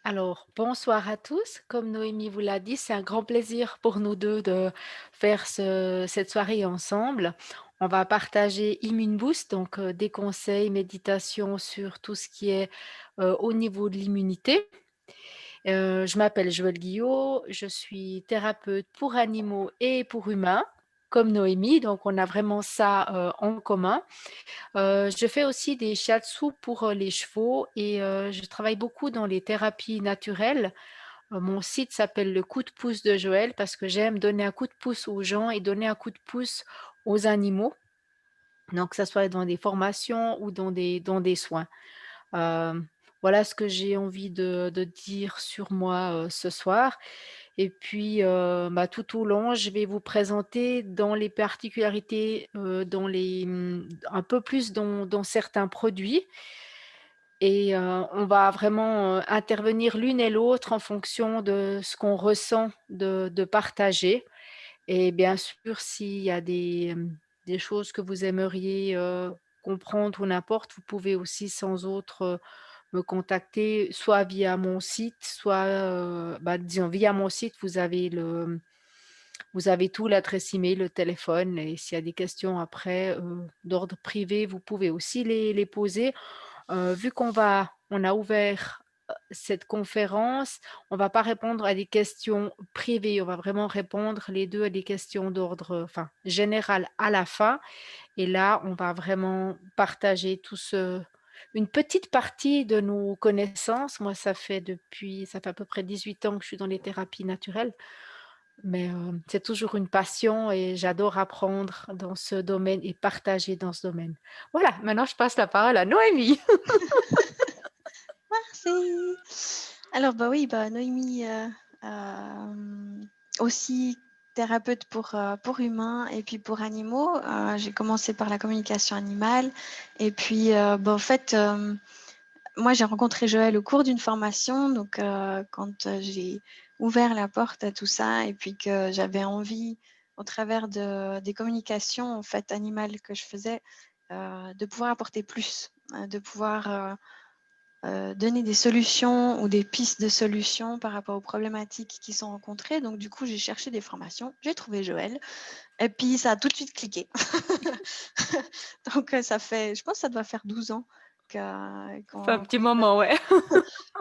Alors, bonsoir à tous. Comme Noémie vous l'a dit, c'est un grand plaisir pour nous deux de faire cette soirée ensemble. On va partager Immune Boost, donc des conseils, méditation sur tout ce qui est au niveau de l'immunité. Je m'appelle Joëlle Guillot, je suis thérapeute pour animaux et pour humains, comme Noémie, donc on a vraiment ça en commun. Je fais aussi des shiatsu pour les chevaux et je travaille beaucoup dans les thérapies naturelles. Mon site s'appelle Le coup de pouce de Joël parce que j'aime donner un coup de pouce aux gens et donner un coup de pouce aux animaux, donc que ça soit dans des formations ou dans des soins. Euh, voilà ce que j'ai envie de dire sur moi ce soir. Et puis, bah, tout au long, je vais vous présenter dans les particularités, un peu plus dans certains produits. Et on va vraiment intervenir l'une et l'autre en fonction de ce qu'on ressent de partager. Et bien sûr, s'il y a des choses que vous aimeriez comprendre ou n'importe, vous pouvez aussi sans autre me contacter, soit via mon site, soit, bah, disons, via mon site, vous avez tout, l'adresse email, le téléphone, et s'il y a des questions après d'ordre privé, vous pouvez aussi les poser. Vu on a ouvert cette conférence, on va pas répondre à des questions privées, on va vraiment répondre les deux à des questions d'ordre, enfin, général à la fin. Et là, on va vraiment partager une petite partie de nos connaissances. Moi, ça fait à peu près 18 ans que je suis dans les thérapies naturelles, mais c'est toujours une passion et j'adore apprendre dans ce domaine et partager dans ce domaine. Voilà, maintenant je passe la parole à Noémie. Merci. Alors, bah oui, bah Noémie, aussi thérapeute pour humains et puis pour animaux. J'ai commencé par la communication animale. Et puis, bah, en fait, moi, j'ai rencontré Joël au cours d'une formation. Donc, quand j'ai ouvert la porte à tout ça et puis que j'avais envie, au travers des communications en fait, animales que je faisais, de pouvoir apporter plus, de pouvoir donner des solutions ou des pistes de solutions par rapport aux problématiques qui sont rencontrées. Donc, du coup, j'ai cherché des formations, j'ai trouvé Joël, et puis ça a tout de suite cliqué. Donc, je pense que ça doit faire 12 ans Ça fait un petit qu'on se moment, ouais.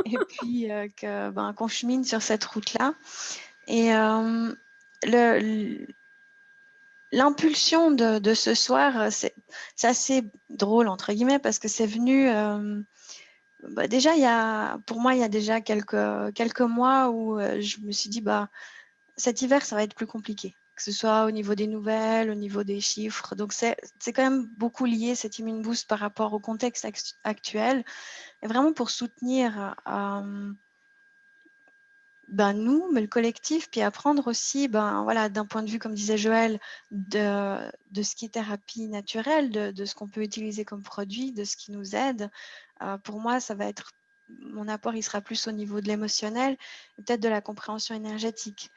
et puis qu'on chemine sur cette route-là. Et l'impulsion de ce soir, c'est assez drôle, entre guillemets, parce que c'est venu... bah déjà, pour moi, il y a déjà quelques mois où je me suis dit, bah, cet hiver, ça va être plus compliqué, que ce soit au niveau des nouvelles, au niveau des chiffres. Donc, c'est quand même beaucoup lié, cette Immune Boost, par rapport au contexte actuel. Et vraiment pour soutenir ben, nous, mais le collectif, puis apprendre aussi, ben, voilà, d'un point de vue, comme disait Joël, de ce qui est thérapie naturelle, de ce qu'on peut utiliser comme produit, de ce qui nous aide. Pour moi, ça va être, mon apport, il sera plus au niveau de l'émotionnel, peut-être de la compréhension énergétique,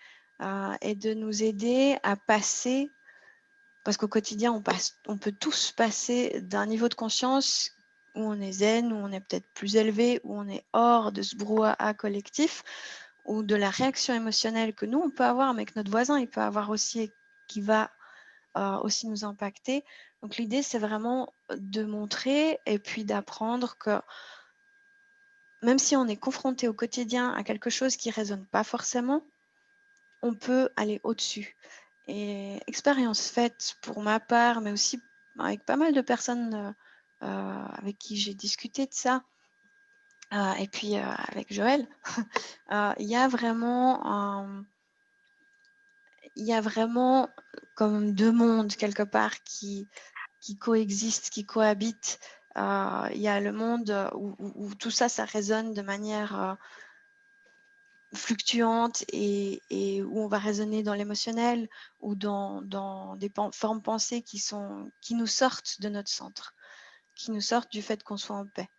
et de nous aider à passer, parce qu'au quotidien, on peut tous passer d'un niveau de conscience où on est zen, où on est peut-être plus élevé, où on est hors de ce brouhaha collectif, ou de la réaction émotionnelle que nous, on peut avoir, mais que notre voisin, il peut avoir aussi, et qui va aussi nous impacter. Donc l'idée, c'est vraiment de montrer et puis d'apprendre que même si on est confronté au quotidien à quelque chose qui ne résonne pas forcément, on peut aller au-dessus. Et expérience faite pour ma part, mais aussi avec pas mal de personnes avec qui j'ai discuté de ça, et puis avec Joël, il y a vraiment il y a vraiment comme deux mondes quelque part qui coexistent, qui cohabitent. Il y a le monde où tout ça, ça résonne de manière fluctuante et où on va raisonner dans l'émotionnel ou dans des formes pensées qui nous sortent de notre centre, qui nous sortent du fait qu'on soit en paix,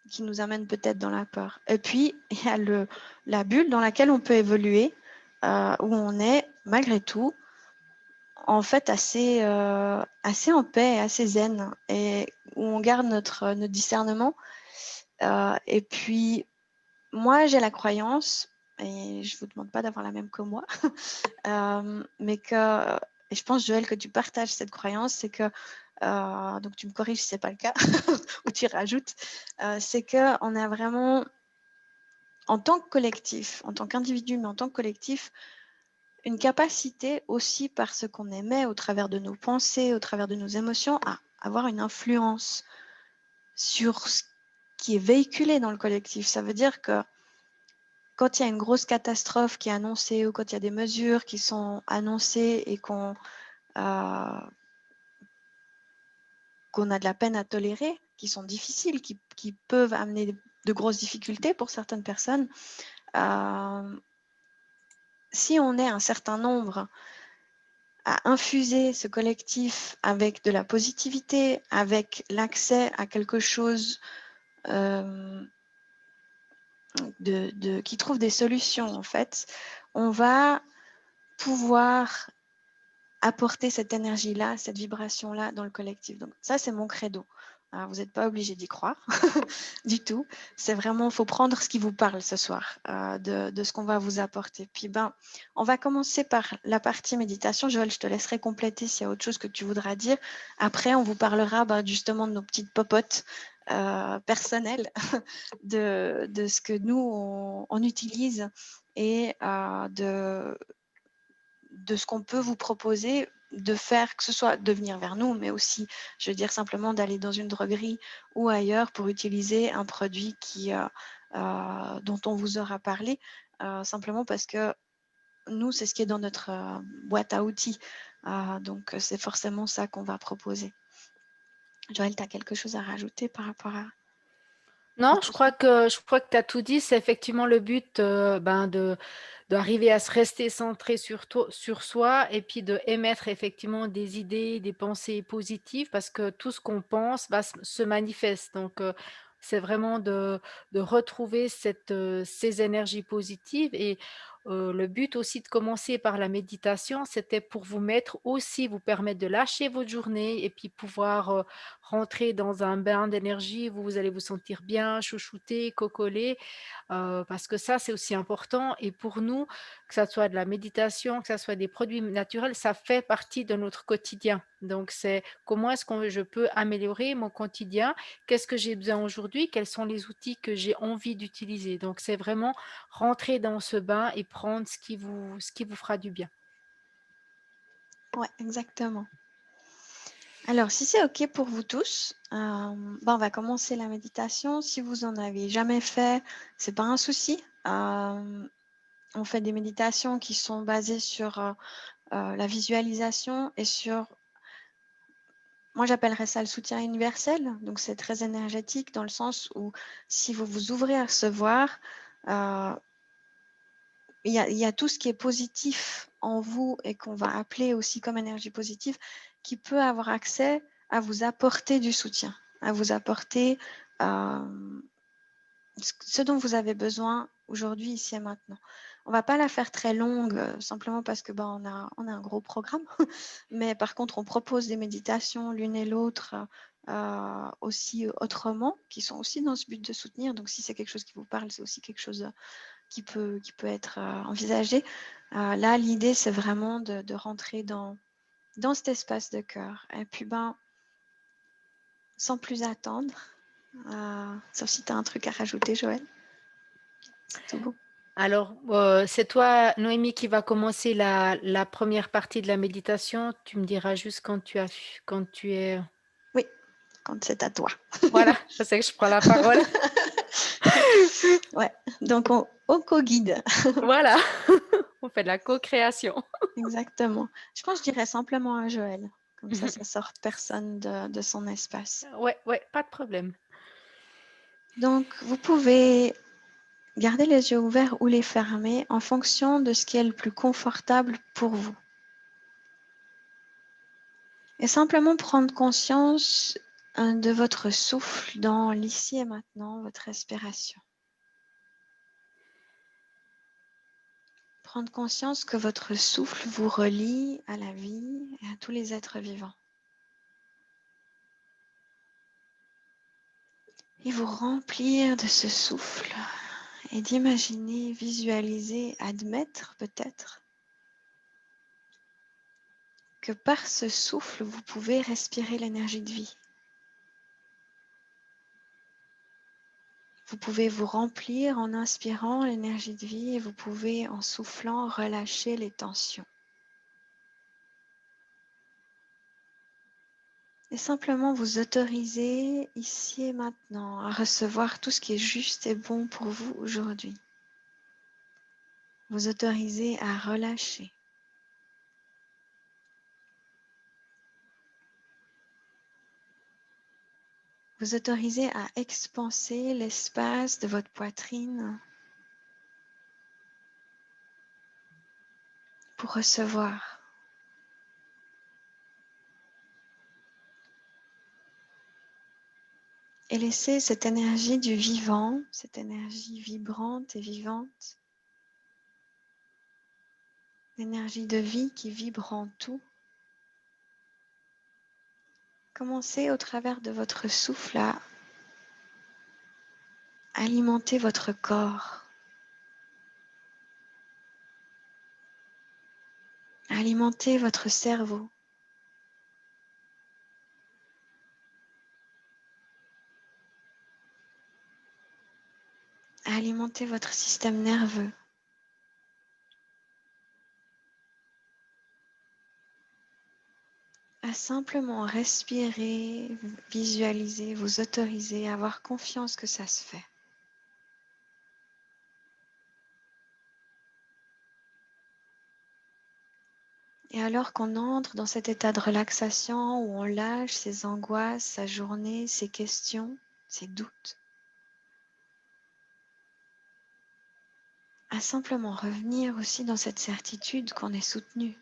qui nous amènent peut-être dans la peur. Et puis, il y a la bulle dans laquelle on peut évoluer, où on est malgré tout en fait assez en paix, assez zen, et où on garde notre discernement. Et puis, moi, j'ai la croyance, et je ne vous demande pas d'avoir la même que moi, mais que, et je pense, Joël, que tu partages cette croyance, c'est que, donc tu me corriges si ce n'est pas le cas, ou tu rajoutes, c'est qu'on a vraiment, en tant que collectif, en tant qu'individu, mais en tant que collectif, une capacité aussi par ce qu'on émet au travers de nos pensées, au travers de nos émotions, à avoir une influence sur ce qui est véhiculé dans le collectif. Ça veut dire que quand il y a une grosse catastrophe qui est annoncée ou quand il y a des mesures qui sont annoncées et euh, qu'on a de la peine à tolérer, qui sont difficiles, qui peuvent amener de grosses difficultés pour certaines personnes, si on est un certain nombre à infuser ce collectif avec de la positivité, avec l'accès à quelque chose qui trouve des solutions, en fait, on va pouvoir apporter cette énergie-là, cette vibration-là dans le collectif. Donc ça, c'est mon credo. Alors, vous n'êtes pas obligé d'y croire du tout. C'est vraiment, il faut prendre ce qui vous parle ce soir, de ce qu'on va vous apporter. Puis, on va commencer par la partie méditation. Joël, je te laisserai compléter s'il y a autre chose que tu voudras dire. Après, on vous parlera justement de nos petites popotes personnelles, de ce que nous, on utilise et de ce qu'on peut vous proposer de faire, que ce soit de venir vers nous, mais aussi, je veux dire simplement d'aller dans une droguerie ou ailleurs pour utiliser un produit dont on vous aura parlé, simplement parce que nous, c'est ce qui est dans notre boîte à outils. Donc, c'est forcément ça qu'on va proposer. Joël, tu as quelque chose à rajouter par rapport à Non, tout ça? je crois que tu as tout dit. C'est effectivement le but d'arriver à se rester centré sur soi et puis de émettre effectivement des idées, des pensées positives parce que tout ce qu'on pense se manifeste. Donc, c'est vraiment de retrouver ces énergies positives. Et le but aussi de commencer par la méditation, c'était pour vous mettre aussi, vous permettre de lâcher votre journée et puis pouvoir rentrer dans un bain d'énergie où vous allez vous sentir bien, chouchouté, cocolé, parce que ça, c'est aussi important. Et pour nous, que ça soit de la méditation, que ça soit des produits naturels, ça fait partie de notre quotidien. Donc, c'est comment est-ce que je peux améliorer mon quotidien? Qu'est-ce que j'ai besoin aujourd'hui? Quels sont les outils que j'ai envie d'utiliser? Donc, c'est vraiment rentrer dans ce bain et prendre ce qui vous fera du bien. Ouais, exactement. Alors, si c'est OK pour vous tous, on va commencer la méditation. Si vous en avez jamais fait, c'est pas un souci. On fait des méditations qui sont basées sur la visualisation et sur, moi j'appellerais ça le soutien universel. Donc, c'est très énergétique dans le sens où si vous vous ouvrez à recevoir, euh, il y a tout ce qui est positif en vous et qu'on va appeler aussi comme énergie positive qui peut avoir accès à vous apporter du soutien, à vous apporter ce dont vous avez besoin aujourd'hui, ici et maintenant. On ne va pas la faire très longue, simplement parce que on a un gros programme. Mais par contre, on propose des méditations l'une et l'autre aussi autrement, qui sont aussi dans ce but de soutenir. Donc, si c'est quelque chose qui vous parle, c'est aussi quelque chose qui peut être envisagé. Là, l'idée, c'est vraiment de rentrer dans cet espace de cœur. Et puis, sans plus attendre, sauf si tu as un truc à rajouter, Joël. C'est tout bon. Alors, c'est toi, Noémie, qui va commencer la première partie de la méditation. Tu me diras juste quand tu es. Oui, quand c'est à toi. Voilà, je sais que je prends la parole. Ouais, donc on co-guide. Voilà, on fait de la co-création. Exactement. Je pense que je dirais simplement à Joël. Comme ça sort personne de son espace. Ouais, ouais, pas de problème. Donc, vous pouvez garder les yeux ouverts ou les fermer en fonction de ce qui est le plus confortable pour vous. Et simplement prendre conscience de votre souffle dans l'ici et maintenant, votre respiration. Prendre conscience que votre souffle vous relie à la vie et à tous les êtres vivants. Et vous remplir de ce souffle et d'imaginer, visualiser, admettre peut-être que par ce souffle, vous pouvez respirer l'énergie de vie. Vous pouvez vous remplir en inspirant l'énergie de vie et vous pouvez en soufflant relâcher les tensions. Et simplement vous autoriser ici et maintenant à recevoir tout ce qui est juste et bon pour vous aujourd'hui. Vous autoriser à relâcher. Vous autorisez à expanser l'espace de votre poitrine pour recevoir. Et laisser cette énergie du vivant, cette énergie vibrante et vivante, l'énergie de vie qui vibre en tout, commencer au travers de votre souffle à alimenter votre corps, à alimenter votre cerveau, à alimenter votre système nerveux, à simplement respirer, visualiser, vous autoriser à avoir confiance que ça se fait. Et alors qu'on entre dans cet état de relaxation où on lâche ses angoisses, sa journée, ses questions, ses doutes, à simplement revenir aussi dans cette certitude qu'on est soutenu,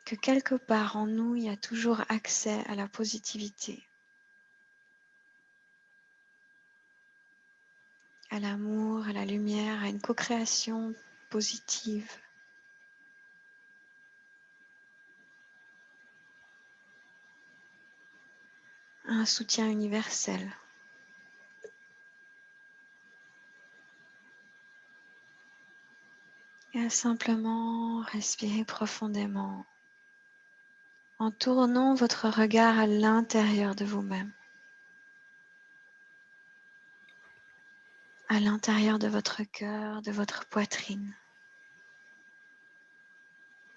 que quelque part en nous, il y a toujours accès à la positivité, à l'amour, à la lumière, à une co-création positive. À un soutien universel. Et à simplement respirer profondément en tournant votre regard à l'intérieur de vous-même, à l'intérieur de votre cœur, de votre poitrine.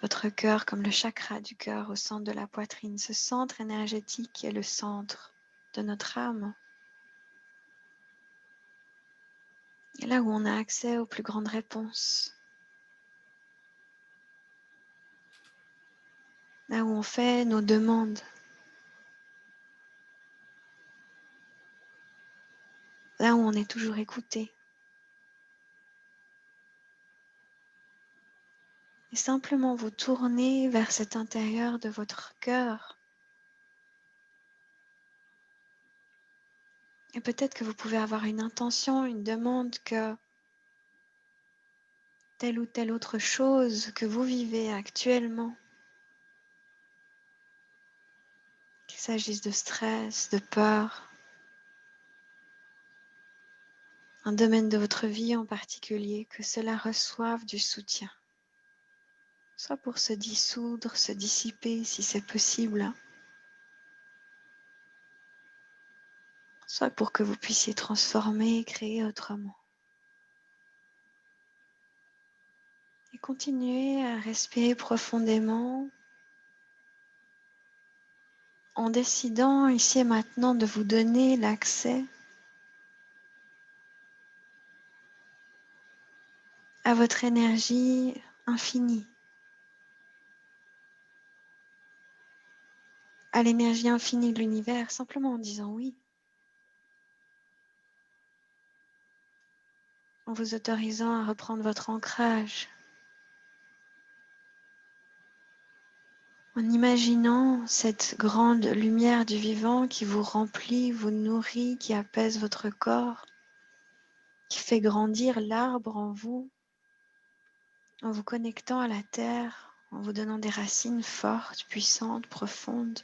Votre cœur comme le chakra du cœur au centre de la poitrine, ce centre énergétique qui est le centre de notre âme. Et là où on a accès aux plus grandes réponses. Là où on fait nos demandes. Là où on est toujours écouté. Et simplement vous tourner vers cet intérieur de votre cœur. Et peut-être que vous pouvez avoir une intention, une demande que telle ou telle autre chose que vous vivez actuellement, qu'il s'agisse de stress, de peur, un domaine de votre vie en particulier, que cela reçoive du soutien. Soit pour se dissoudre, se dissiper si c'est possible, soit pour que vous puissiez transformer et créer autrement. Et continuez à respirer profondément en décidant ici et maintenant de vous donner l'accès à votre énergie infinie, à l'énergie infinie de l'univers, simplement en disant oui, en vous autorisant à reprendre votre ancrage, en imaginant cette grande lumière du vivant qui vous remplit, vous nourrit, qui apaise votre corps, qui fait grandir l'arbre en vous, en vous connectant à la terre, en vous donnant des racines fortes, puissantes, profondes.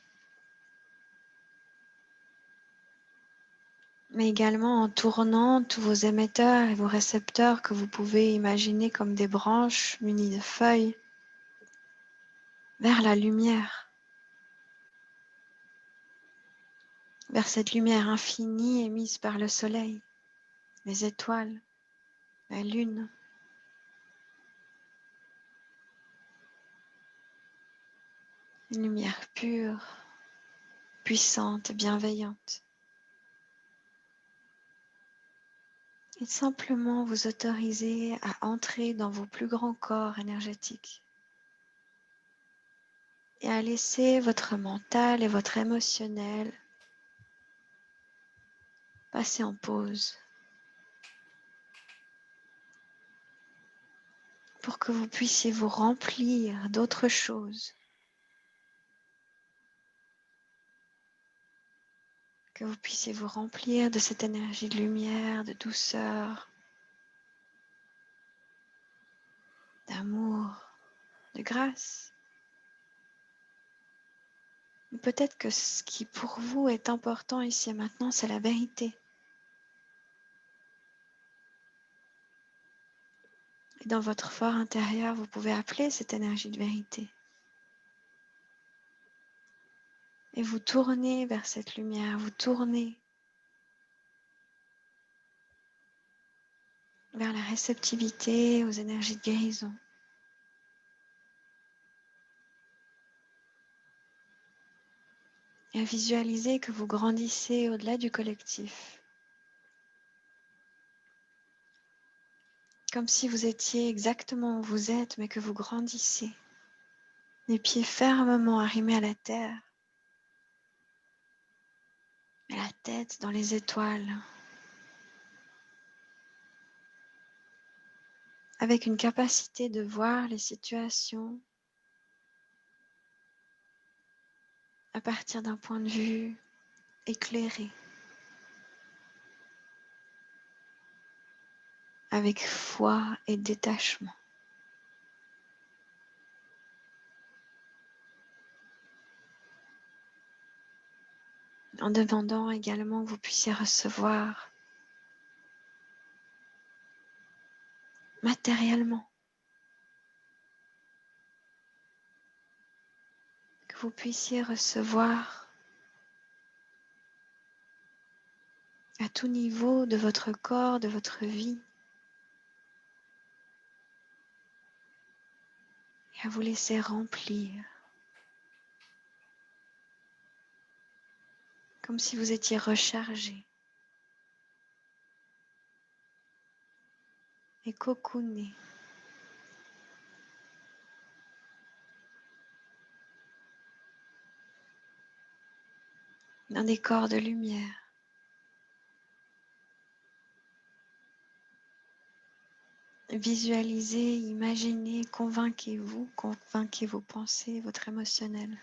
mais également en tournant tous vos émetteurs et vos récepteurs que vous pouvez imaginer comme des branches munies de feuilles vers la lumière, vers cette lumière infinie émise par le soleil, les étoiles, la lune. Une lumière pure, puissante et bienveillante. Et simplement vous autoriser à entrer dans vos plus grands corps énergétiques et à laisser votre mental et votre émotionnel passer en pause pour que vous puissiez vous remplir d'autres choses, que vous puissiez vous remplir de cette énergie de lumière, de douceur, d'amour, de grâce. Peut-être que ce qui pour vous est important ici et maintenant, c'est la vérité. Et dans votre fort intérieur, vous pouvez appeler cette énergie de vérité. Et vous tournez vers cette lumière, vous tournez vers la réceptivité aux énergies de guérison. Et à visualiser que vous grandissez au-delà du collectif. Comme si vous étiez exactement où vous êtes, mais que vous grandissez. Les pieds fermement arrimés à la terre. Et la tête dans les étoiles. Avec une capacité de voir les situations à partir d'un point de vue éclairé. Avec foi et détachement. En demandant également que vous puissiez recevoir matériellement, que vous puissiez recevoir à tout niveau de votre corps, de votre vie, et à vous laisser remplir, comme si vous étiez rechargé et cocooné dans des corps de lumière. Visualisez, imaginez, convainquez-vous, convainquez vos pensées, votre émotionnel,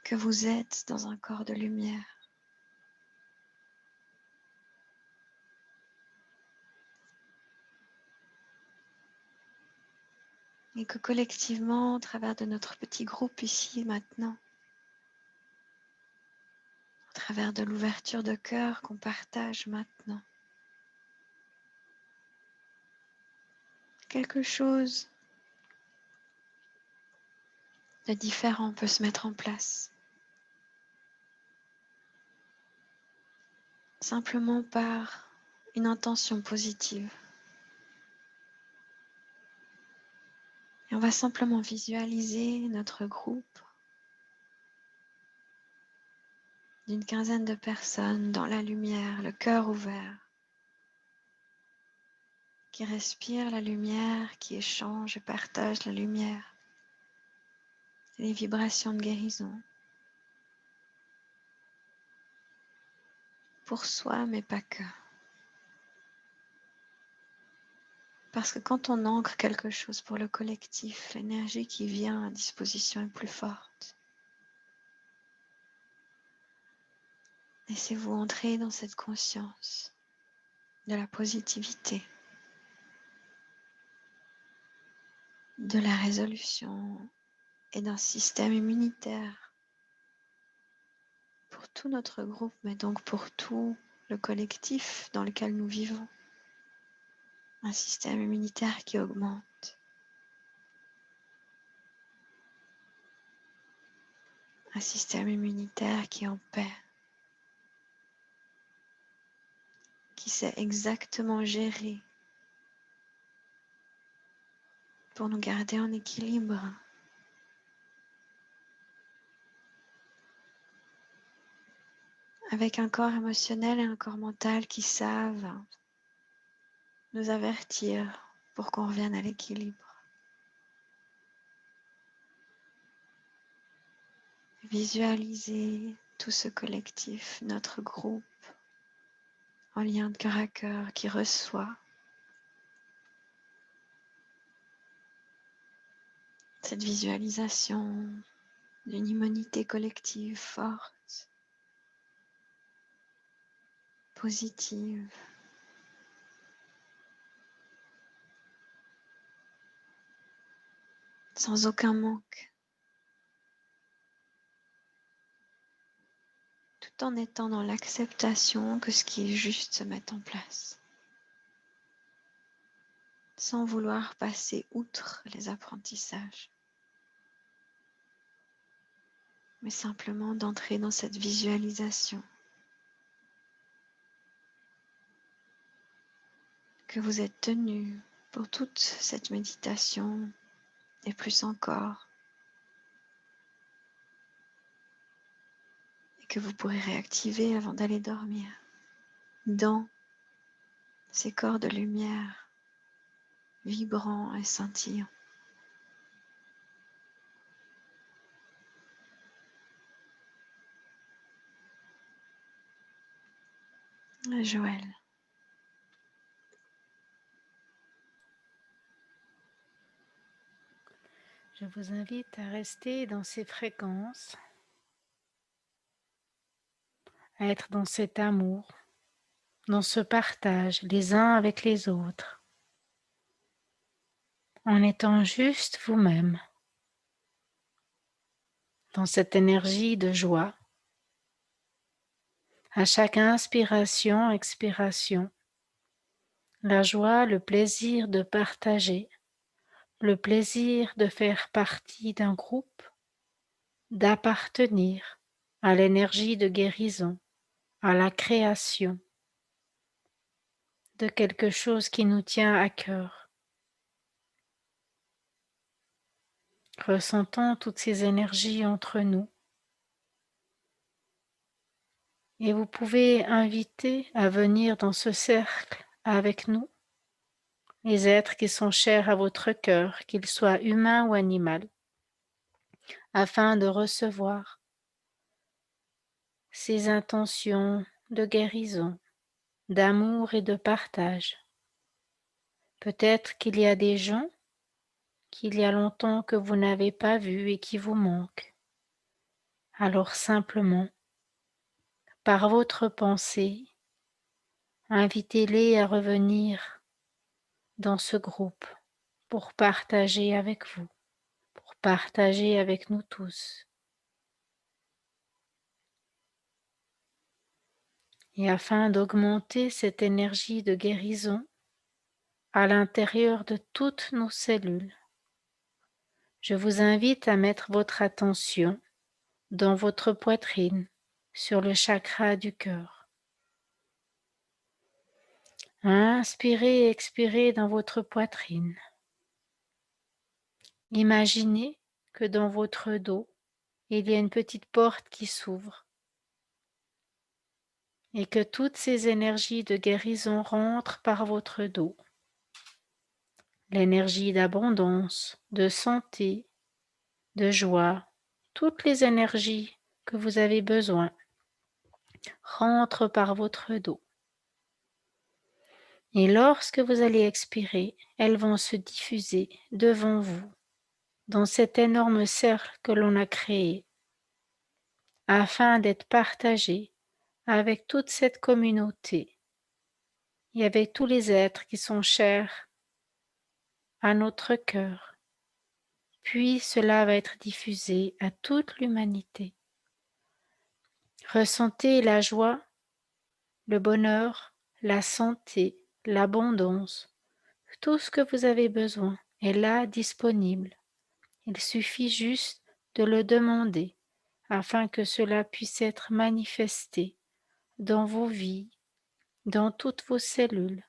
que vous êtes dans un corps de lumière. Et que collectivement, au travers de notre petit groupe ici et maintenant, au travers de l'ouverture de cœur qu'on partage maintenant, quelque chose de différent peut se mettre en place. Simplement par une intention positive. Et on va simplement visualiser notre groupe d'une quinzaine de personnes dans la lumière, le cœur ouvert, qui respirent la lumière, qui échangent et partagent la lumière, les vibrations de guérison. Pour soi, mais pas que. Parce que quand on ancre quelque chose pour le collectif, l'énergie qui vient à disposition est plus forte. Laissez-vous entrer dans cette conscience de la positivité, de la résolution et d'un système immunitaire tout notre groupe, mais donc pour tout le collectif dans lequel nous vivons. Un système immunitaire qui augmente. Un système immunitaire qui est en paix. Qui sait exactement gérer pour nous garder en équilibre. Avec un corps émotionnel et un corps mental qui savent nous avertir pour qu'on revienne à l'équilibre. Visualiser tout ce collectif, notre groupe, en lien de cœur à cœur qui reçoit cette visualisation d'une immunité collective forte, positive, sans aucun manque, tout en étant dans l'acceptation que ce qui est juste se mette en place, sans vouloir passer outre les apprentissages, mais simplement d'entrer dans cette visualisation que vous êtes tenu pour toute cette méditation et plus encore, et que vous pourrez réactiver avant d'aller dormir dans ces corps de lumière vibrants et scintillants. Joël. Je vous invite à rester dans ces fréquences, à être dans cet amour, dans ce partage les uns avec les autres, en étant juste vous-même, dans cette énergie de joie. À chaque inspiration, expiration, la joie, le plaisir de partager, le plaisir de faire partie d'un groupe, d'appartenir à l'énergie de guérison, à la création de quelque chose qui nous tient à cœur. Ressentons toutes ces énergies entre nous. Et vous pouvez inviter à venir dans ce cercle avec nous les êtres qui sont chers à votre cœur, qu'ils soient humains ou animaux, afin de recevoir ces intentions de guérison, d'amour et de partage. Peut-être qu'il y a des gens qu'il y a longtemps que vous n'avez pas vus et qui vous manquent. Alors simplement, par votre pensée, invitez-les à revenir dans ce groupe pour partager avec vous, pour partager avec nous tous. Et afin d'augmenter cette énergie de guérison à l'intérieur de toutes nos cellules, je vous invite à mettre votre attention dans votre poitrine, sur le chakra du cœur. Inspirez et expirez dans votre poitrine. Imaginez que dans votre dos, il y a une petite porte qui s'ouvre et que toutes ces énergies de guérison rentrent par votre dos. L'énergie d'abondance, de santé, de joie, toutes les énergies que vous avez besoin rentrent par votre dos. Et lorsque vous allez expirer, elles vont se diffuser devant vous, dans cet énorme cercle que l'on a créé, afin d'être partagées avec toute cette communauté et avec tous les êtres qui sont chers à notre cœur. Puis cela va être diffusé à toute l'humanité. Ressentez la joie, le bonheur, la santé, l'abondance. Tout ce que vous avez besoin est là disponible. Il suffit juste de le demander afin que cela puisse être manifesté dans vos vies, dans toutes vos cellules,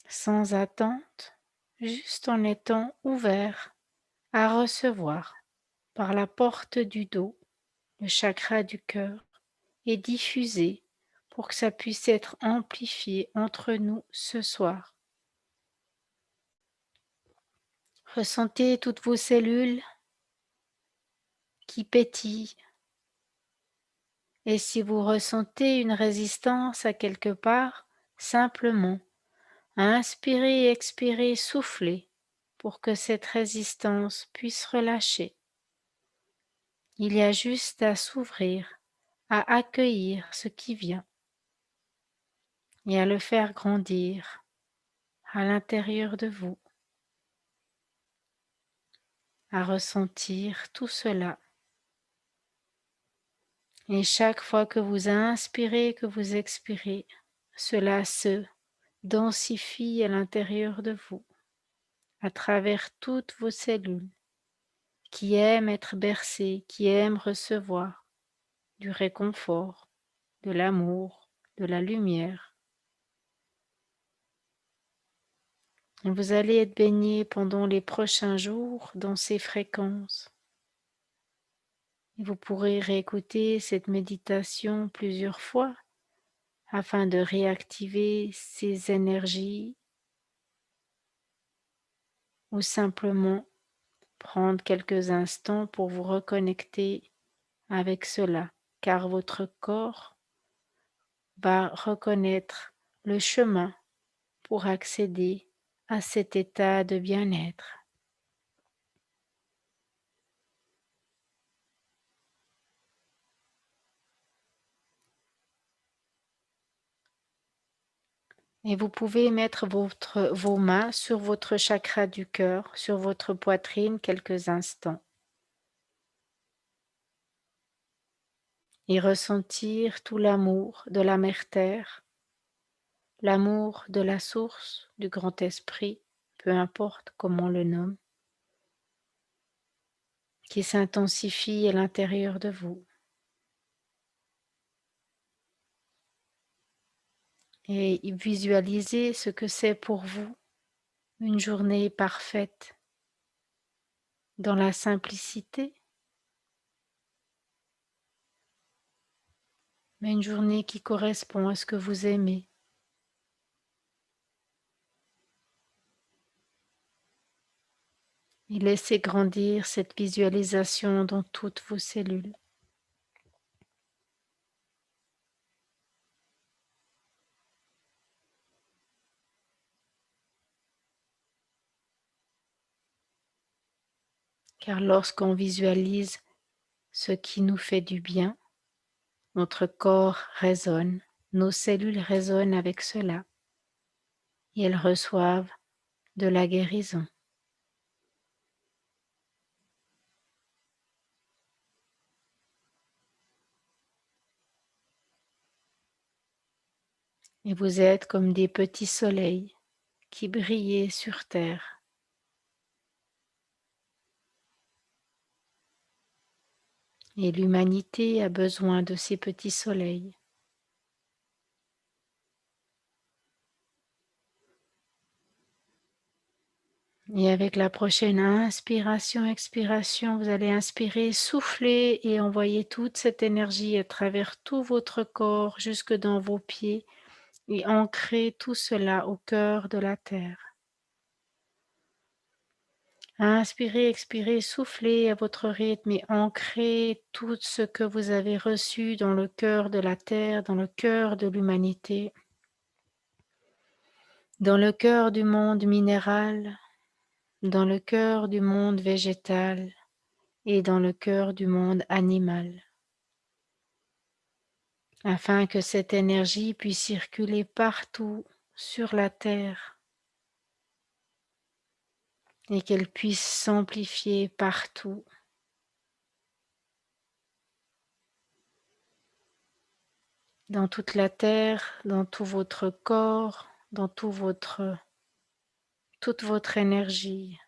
sans attente, juste en étant ouvert à recevoir par la porte du dos, le chakra du cœur, et diffuser pour que ça puisse être amplifié entre nous ce soir. Ressentez toutes vos cellules qui pétillent, et si vous ressentez une résistance à quelque part, simplement inspirez et expirez, soufflez pour que cette résistance puisse relâcher. Il y a juste à s'ouvrir, à accueillir ce qui vient et à le faire grandir à l'intérieur de vous, à ressentir tout cela. Et chaque fois que vous inspirez, que vous expirez, cela se densifie à l'intérieur de vous, à travers toutes vos cellules, qui aiment être bercées, qui aiment recevoir du réconfort, de l'amour, de la lumière. Et vous allez être baigné pendant les prochains jours dans ces fréquences. Et vous pourrez réécouter cette méditation plusieurs fois afin de réactiver ces énergies ou simplement prendre quelques instants pour vous reconnecter avec cela, car votre corps va reconnaître le chemin pour accéder à cet état de bien-être. Et vous pouvez mettre vos mains sur votre chakra du cœur, sur votre poitrine quelques instants et ressentir tout l'amour de la mère Terre, l'amour de la source du grand esprit, peu importe comment on le nomme, qui s'intensifie à l'intérieur de vous. Et visualisez ce que c'est pour vous une journée parfaite dans la simplicité, mais une journée qui correspond à ce que vous aimez. Et laissez grandir cette visualisation dans toutes vos cellules. Car lorsqu'on visualise ce qui nous fait du bien, notre corps résonne, nos cellules résonnent avec cela et elles reçoivent de la guérison. Et vous êtes comme des petits soleils qui brillaient sur terre. Et l'humanité a besoin de ces petits soleils. Et avec la prochaine inspiration, expiration, vous allez inspirer, souffler et envoyer toute cette énergie à travers tout votre corps jusque dans vos pieds et ancrer tout cela au cœur de la terre. Inspirez, expirez, soufflez à votre rythme et ancrez tout ce que vous avez reçu dans le cœur de la terre, dans le cœur de l'humanité, dans le cœur du monde minéral, dans le cœur du monde végétal et dans le cœur du monde animal, afin que cette énergie puisse circuler partout sur la terre et qu'elle puisse s'amplifier partout. dans toute la terre, dans tout votre corps, dans toute votre énergie.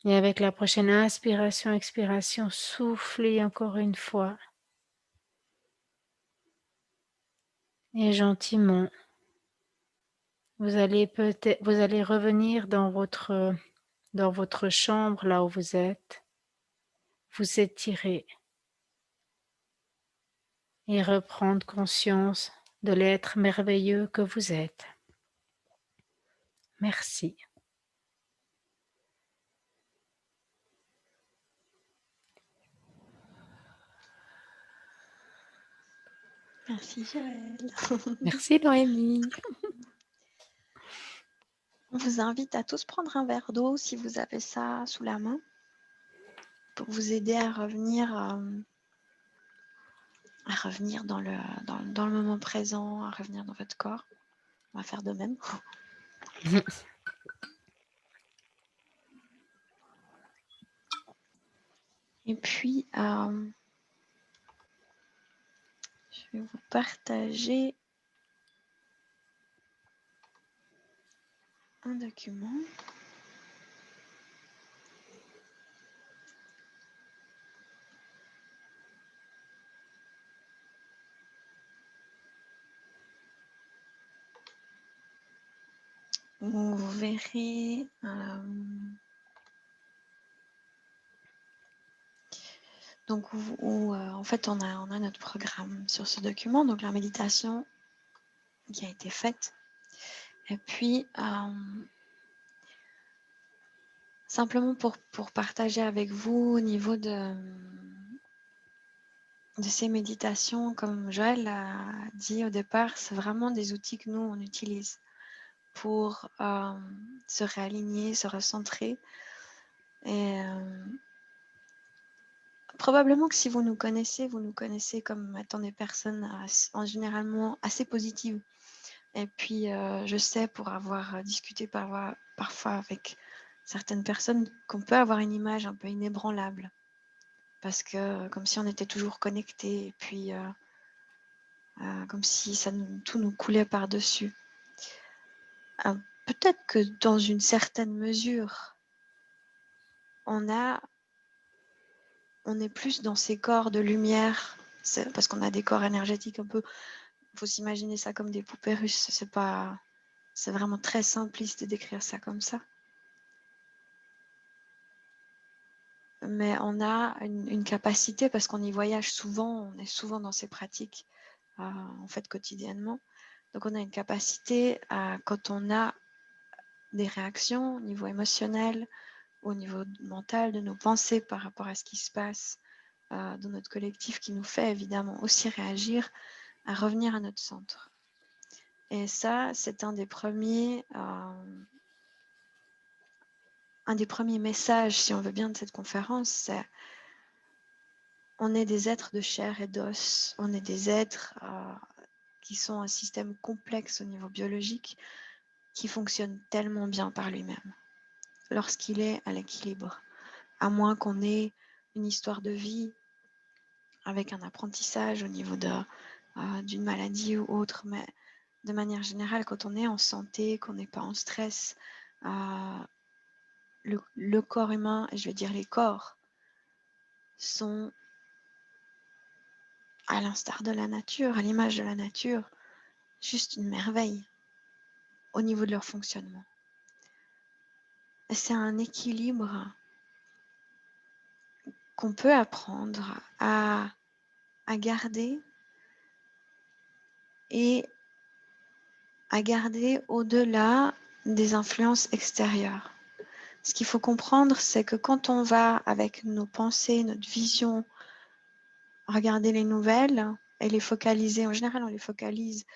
Et avec la prochaine inspiration, expiration, soufflez encore une fois. Et gentiment, vous allez revenir dans votre chambre, là où vous étirer et reprendre conscience de l'être merveilleux que vous êtes. Merci. Merci Joël. Merci Noémie. On vous invite à tous prendre un verre d'eau si vous avez ça sous la main pour vous aider à revenir dans le moment présent, à revenir dans votre corps. On va faire de même. Et puis, je vais vous partager un document. Où vous verrez donc en fait on a notre programme sur ce document, donc la méditation qui a été faite. Et puis simplement pour partager avec vous au niveau de ces méditations, comme Joël a dit au départ, c'est vraiment des outils que nous on utilise pour se réaligner, se recentrer. Et probablement que si vous nous connaissez comme étant des personnes généralement assez positives. Et puis, je sais pour avoir discuté parfois avec certaines personnes qu'on peut avoir une image un peu inébranlable. Parce que comme si on était toujours connectés et puis comme si tout nous coulait par-dessus. Peut-être que dans une certaine mesure, on est plus dans ces corps de lumière, parce qu'on a des corps énergétiques un peu, il faut s'imaginer ça comme des poupées russes, c'est vraiment très simpliste de décrire ça comme ça. Mais on a une capacité, parce qu'on y voyage souvent, on est souvent dans ces pratiques en fait quotidiennement. Donc on a une capacité quand on a des réactions au niveau émotionnel, au niveau mental, de nos pensées par rapport à ce qui se passe dans notre collectif, qui nous fait évidemment aussi réagir, à revenir à notre centre. Et ça, c'est un des premiers messages, si on veut bien, de cette conférence, c'est on est des êtres de chair et d'os, on est des êtres qui sont un système complexe au niveau biologique, qui fonctionne tellement bien par lui-même, lorsqu'il est à l'équilibre, à moins qu'on ait une histoire de vie avec un apprentissage au niveau d'une maladie ou autre, mais de manière générale, quand on est en santé, qu'on n'est pas en stress, le corps humain, et je veux dire les corps, sont à l'instar de la nature, à l'image de la nature, juste une merveille au niveau de leur fonctionnement. Et c'est un équilibre qu'on peut apprendre à garder et à garder au-delà des influences extérieures. Ce qu'il faut comprendre, c'est que quand on va avec nos pensées, notre vision, regarder les nouvelles et les focaliser, en général on les focalise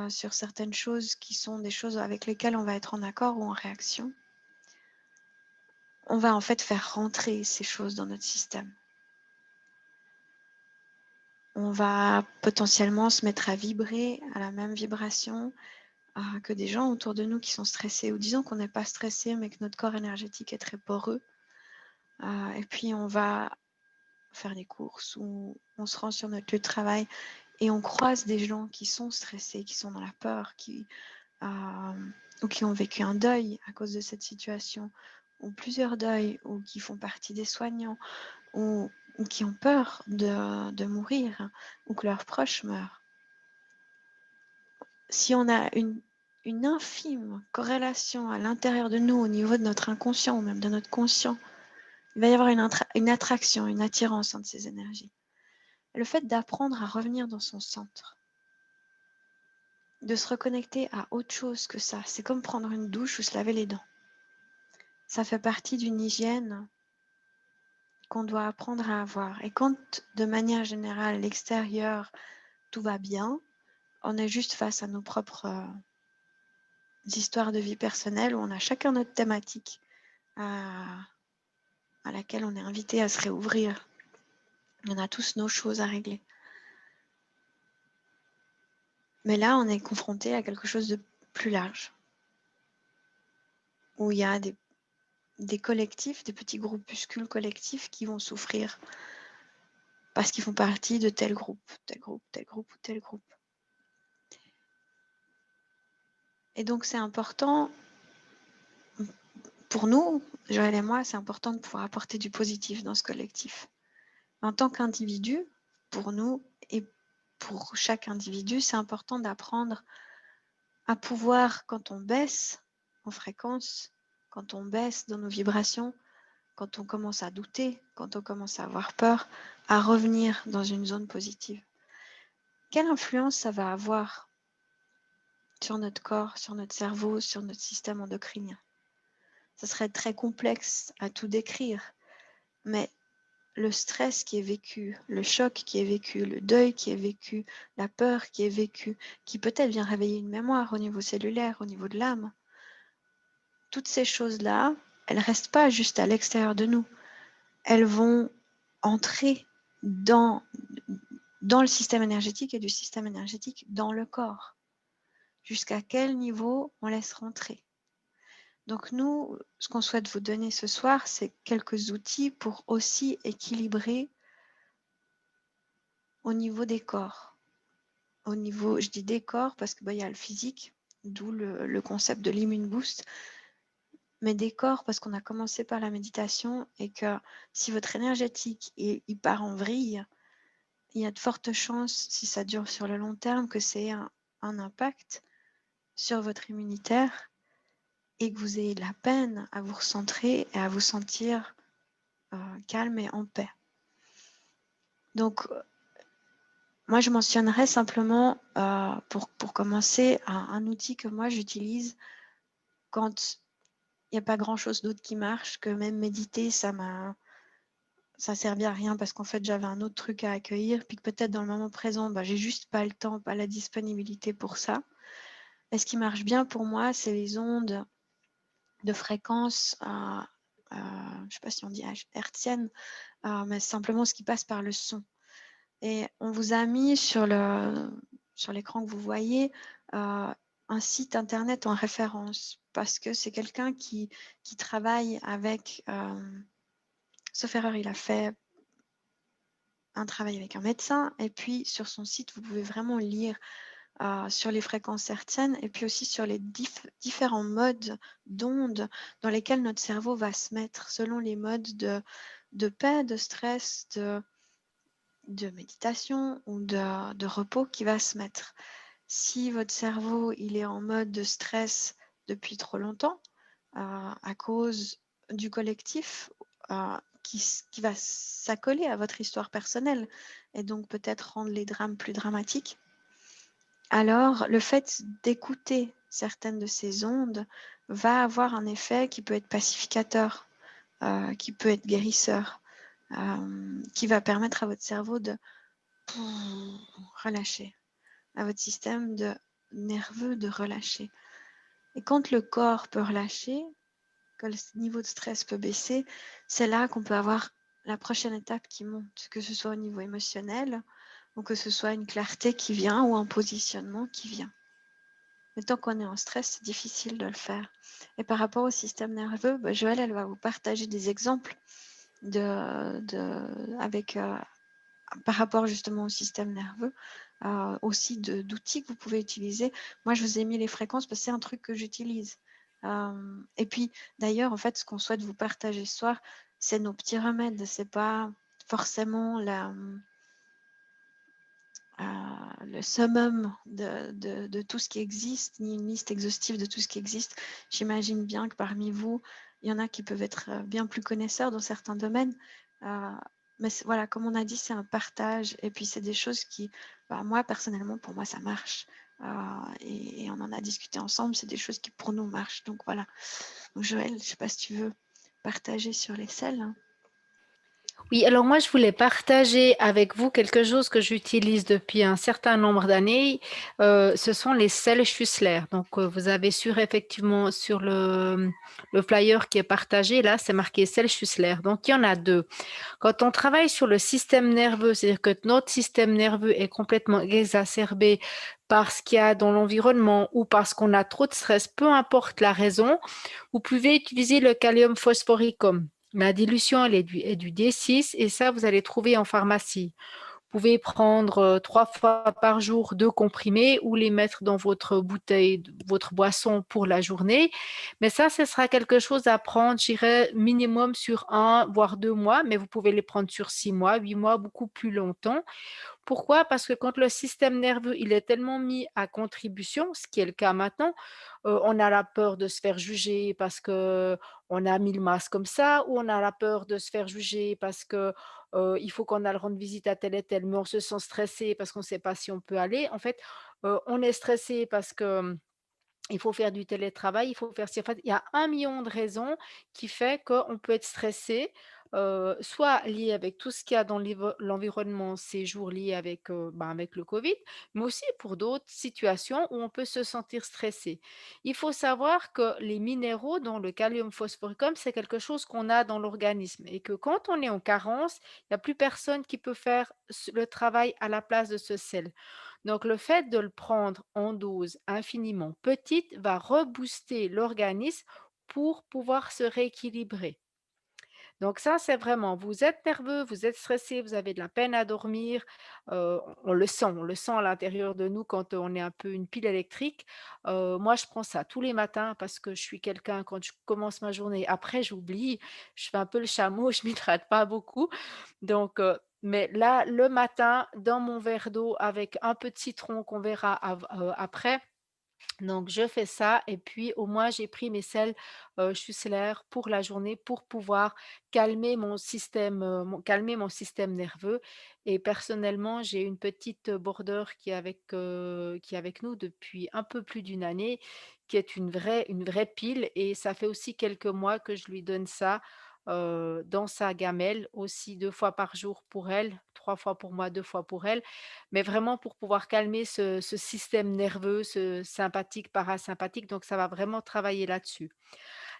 sur certaines choses qui sont des choses avec lesquelles on va être en accord ou en réaction, on va en fait faire rentrer ces choses dans notre système. On va potentiellement se mettre à vibrer à la même vibration que des gens autour de nous qui sont stressés, ou disons qu'on n'est pas stressé mais que notre corps énergétique est très poreux. Et puis on va faire des courses ou on se rend sur notre lieu de travail et on croise des gens qui sont stressés, qui sont dans la peur, ou qui ont vécu un deuil à cause de cette situation, ou plusieurs deuils, ou qui font partie des soignants, ou qui ont peur de mourir, ou que leurs proches meurent. Si on a une infime corrélation à l'intérieur de nous, au niveau de notre inconscient ou même de notre conscient, il va y avoir une attraction, une attirance entre ces énergies. Le fait d'apprendre à revenir dans son centre, de se reconnecter à autre chose que ça, c'est comme prendre une douche ou se laver les dents. Ça fait partie d'une hygiène qu'on doit apprendre à avoir. Et quand, de manière générale, l'extérieur, tout va bien, on est juste face à nos propres histoires de vie personnelle où on a chacun notre thématique à laquelle on est invité à se réouvrir. On a tous nos choses à régler. Mais là, on est confronté à quelque chose de plus large, où il y a des collectifs, des petits groupuscules collectifs qui vont souffrir parce qu'ils font partie de tel groupe, tel groupe, tel groupe ou tel groupe. Et donc, c'est important pour nous, Joël et moi, c'est important de pouvoir apporter du positif dans ce collectif. En tant qu'individu, pour nous et pour chaque individu, c'est important d'apprendre à pouvoir, quand on baisse en fréquence, quand on baisse dans nos vibrations, quand on commence à douter, quand on commence à avoir peur, à revenir dans une zone positive. Quelle influence ça va avoir sur notre corps, sur notre cerveau, sur notre système endocrinien? Ça serait très complexe à tout décrire, mais le stress qui est vécu, le choc qui est vécu, le deuil qui est vécu, la peur qui est vécue, qui peut-être vient réveiller une mémoire au niveau cellulaire, au niveau de l'âme, toutes ces choses-là, elles ne restent pas juste à l'extérieur de nous. Elles vont entrer dans le système énergétique et du système énergétique dans le corps. Jusqu'à quel niveau on laisse rentrer? Donc nous, ce qu'on souhaite vous donner ce soir, c'est quelques outils pour aussi équilibrer au niveau des corps. Au niveau, je dis des corps parce que y a le physique, d'où le concept de l'immune boost, mais des corps parce qu'on a commencé par la méditation et que si votre énergétique il part en vrille, il y a de fortes chances, si ça dure sur le long terme, que c'est un impact sur votre immunitaire et que vous ayez de la peine à vous recentrer et à vous sentir calme et en paix. Donc, moi, je mentionnerais simplement, pour commencer, un outil que moi j'utilise quand il n'y a pas grand-chose d'autre qui marche, que même méditer, ça servait à rien parce qu'en fait, j'avais un autre truc à accueillir, puis que peut-être dans le moment présent, j'ai juste pas le temps, pas la disponibilité pour ça. Et ce qui marche bien pour moi, c'est les ondes de fréquence, je ne sais pas si on dit hertzienne, mais simplement ce qui passe par le son. Et on vous a mis sur l'écran que vous voyez un site internet en référence parce que c'est quelqu'un qui travaille avec, sauf erreur, il a fait un travail avec un médecin et puis sur son site, vous pouvez vraiment lire sur les fréquences hertziennes et puis aussi sur les différents modes d'ondes dans lesquels notre cerveau va se mettre selon les modes de paix, de stress, de méditation ou de repos qui va se mettre. Si votre cerveau il est en mode de stress depuis trop longtemps, à cause du collectif qui va s'accoler à votre histoire personnelle et donc peut-être rendre les drames plus dramatiques, alors le fait d'écouter certaines de ces ondes va avoir un effet qui peut être pacificateur, qui peut être guérisseur, qui va permettre à votre cerveau de relâcher, à votre système nerveux de relâcher. Et quand le corps peut relâcher, que le niveau de stress peut baisser, c'est là qu'on peut avoir la prochaine étape qui monte, que ce soit au niveau émotionnel ou que ce soit une clarté qui vient ou un positionnement qui vient. Mais tant qu'on est en stress, c'est difficile de le faire. Et par rapport au système nerveux, Joëlle, elle va vous partager des exemples avec, par rapport justement au système nerveux, aussi d'outils que vous pouvez utiliser. Moi, je vous ai mis les fréquences parce que c'est un truc que j'utilise. Et puis, d'ailleurs, en fait, ce qu'on souhaite vous partager ce soir, c'est nos petits remèdes. C'est pas forcément le summum de tout ce qui existe, ni une liste exhaustive de tout ce qui existe. J'imagine bien que parmi vous, il y en a qui peuvent être bien plus connaisseurs dans certains domaines. Euh, mais voilà, comme on a dit, c'est un partage. Et puis, c'est des choses qui, bah, moi, personnellement, pour moi, ça marche. Et on en a discuté ensemble. C'est des choses qui, pour nous, marchent. Donc, voilà. Donc, Joël, je ne sais pas si tu veux partager sur les selles, hein. Oui, alors moi, je voulais partager avec vous quelque chose que j'utilise depuis un certain nombre d'années. Ce sont les sels Schussler. Donc, vous avez effectivement sur le flyer qui est partagé, là, c'est marqué sels Schussler. Donc, il y en a deux. Quand on travaille sur le système nerveux, c'est-à-dire que notre système nerveux est complètement exacerbé par ce qu'il y a dans l'environnement ou parce qu'on a trop de stress, peu importe la raison, vous pouvez utiliser le Calcium phosphoricum. La dilution elle est du D6 et ça, vous allez trouver en pharmacie. Vous pouvez prendre 3 fois par jour 2 comprimés ou les mettre dans votre bouteille, votre boisson pour la journée. Mais ça, ce sera quelque chose à prendre, j'irais minimum sur 1 voire 2 mois, mais vous pouvez les prendre sur 6 mois, 8 mois, beaucoup plus longtemps. Pourquoi? Parce que quand le système nerveux, il est tellement mis à contribution, ce qui est le cas maintenant, on a la peur de se faire juger parce que on a mis le masque comme ça, ou on a la peur de se faire juger parce que, il faut qu'on aille rendre visite à tel et tel, mais on se sent stressé parce qu'on ne sait pas si on peut aller. En fait, on est stressé parce que, il faut faire du télétravail, il faut faire ci, en fait, il y a 1 million de raisons qui fait qu'on peut être stressé, soit lié avec tout ce qu'il y a dans l'environnement ces jours liés avec, avec le covid, mais aussi pour d'autres situations où on peut se sentir stressé. Il faut savoir que les minéraux, dont le Calcium phosphoricum, c'est quelque chose qu'on a dans l'organisme et que quand on est en carence, il n'y a plus personne qui peut faire le travail à la place de ce sel. Donc, le fait de le prendre en dose infiniment petite va rebooster l'organisme pour pouvoir se rééquilibrer. Donc ça, c'est vraiment, vous êtes nerveux, vous êtes stressé, vous avez de la peine à dormir, on le sent à l'intérieur de nous quand on est un peu une pile électrique. Moi, je prends ça tous les matins parce que je suis quelqu'un, quand je commence ma journée, après j'oublie, je fais un peu le chameau, je m'hydrate pas beaucoup. Donc, mais là, le matin, dans mon verre d'eau avec un peu de citron qu'on verra après, donc je fais ça et puis au moins j'ai pris mes sels, Schussler pour la journée pour pouvoir calmer mon système nerveux et personnellement, j'ai une petite border qui est avec nous depuis un peu plus d'une année, qui est une vraie pile et ça fait aussi quelques mois que je lui donne ça, dans sa gamelle aussi 2 fois par jour pour elle, 3 fois pour moi, 2 fois pour elle, mais vraiment pour pouvoir calmer ce système nerveux, ce sympathique, parasympathique, donc ça va vraiment travailler là-dessus.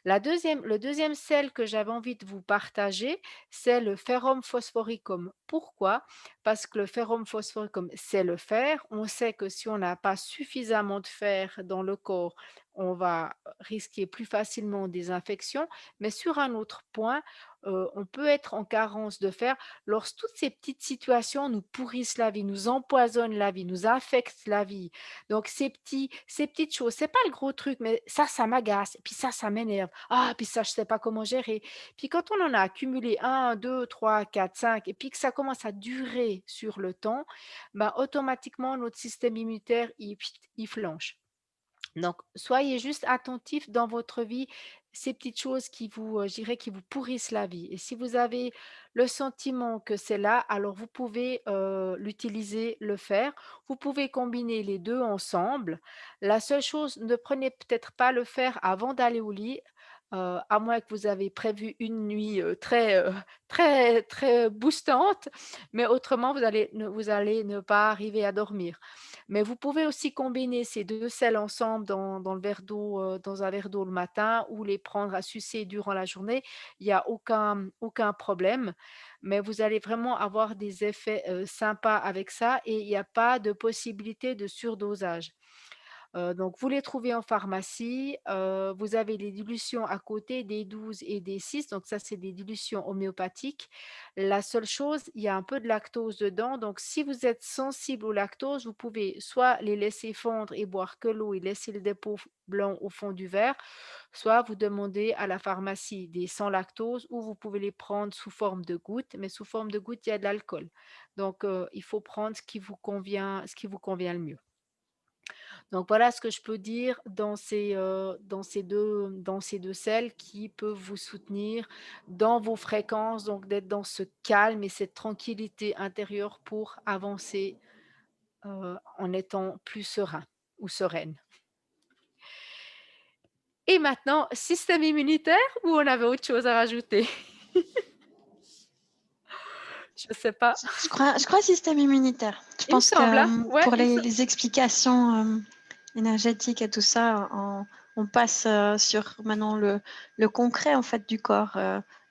Le deuxième sel que j'avais envie de vous partager, c'est le ferrum phosphoricum. Pourquoi? Parce que le ferrum phosphoricum, c'est le fer. On sait que si on n'a pas suffisamment de fer dans le corps, on va risquer plus facilement des infections. Mais sur un autre point, on peut être en carence de fer lorsque toutes ces petites situations nous pourrissent la vie, nous empoisonnent la vie, nous affectent la vie. Donc ces petites choses, c'est pas le gros truc, mais ça m'agace, et puis ça m'énerve. Ah, puis ça, je sais pas comment gérer. Puis quand on en a accumulé 1, 2, 3, 4, 5, et puis que ça commence à durer sur le temps, bah, automatiquement notre système immunitaire, il flanche. Donc, soyez juste attentifs dans votre vie, ces petites choses qui vous, je dirais, qui vous pourrissent la vie. Et si vous avez le sentiment que c'est là, alors vous pouvez l'utiliser, le faire. Vous pouvez combiner les deux ensemble. La seule chose, ne prenez peut-être pas le fer avant d'aller au lit, à moins que vous avez prévu une nuit très, très boostante, mais autrement, vous allez ne pas arriver à dormir. Mais vous pouvez aussi combiner ces 2 sels ensemble dans le verre d'eau, dans un verre d'eau le matin ou les prendre à sucer durant la journée. Il y a aucun problème, mais vous allez vraiment avoir des effets, sympas avec ça et il y a pas de possibilité de surdosage. Donc vous les trouvez en pharmacie, vous avez les dilutions à côté des 12 et des 6, donc ça, c'est des dilutions homéopathiques. La seule chose, il y a un peu de lactose dedans, donc si vous êtes sensible au lactose, vous pouvez soit les laisser fondre et boire que l'eau et laisser le dépôt blanc au fond du verre, soit vous demandez à la pharmacie des sans lactose ou vous pouvez les prendre sous forme de gouttes, mais sous forme de gouttes, il y a de l'alcool. Donc il faut prendre ce qui vous convient le mieux. Donc voilà ce que je peux dire dans ces 2 sels qui peuvent vous soutenir dans vos fréquences, donc d'être dans ce calme et cette tranquillité intérieure pour avancer, en étant plus serein ou sereine. Et maintenant, système immunitaire ou on avait autre chose à rajouter? Je sais pas. Je crois système immunitaire. Je Il me pense que semble, hein? Ouais, pour il me sem les explications énergétiques et tout ça, on passe sur maintenant le concret en fait du corps.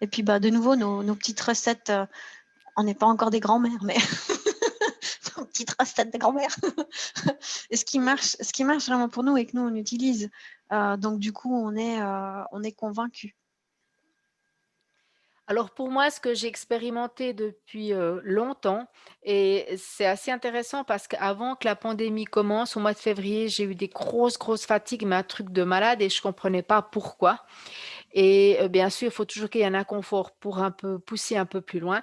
Et puis bah, de nouveau, nos petites recettes, on n'est pas encore des grands-mères, mais nos petites recettes de grand-mère. Et ce qui marche vraiment pour nous et que nous, on utilise. Donc du coup, on est convaincus. Alors pour moi, ce que j'ai expérimenté depuis, longtemps et c'est assez intéressant parce qu'avant que la pandémie commence, au mois de février, j'ai eu des grosses, grosses fatigues, mais un truc de malade et je comprenais pas pourquoi et bien sûr, il faut toujours qu'il y ait un inconfort pour un peu pousser un peu plus loin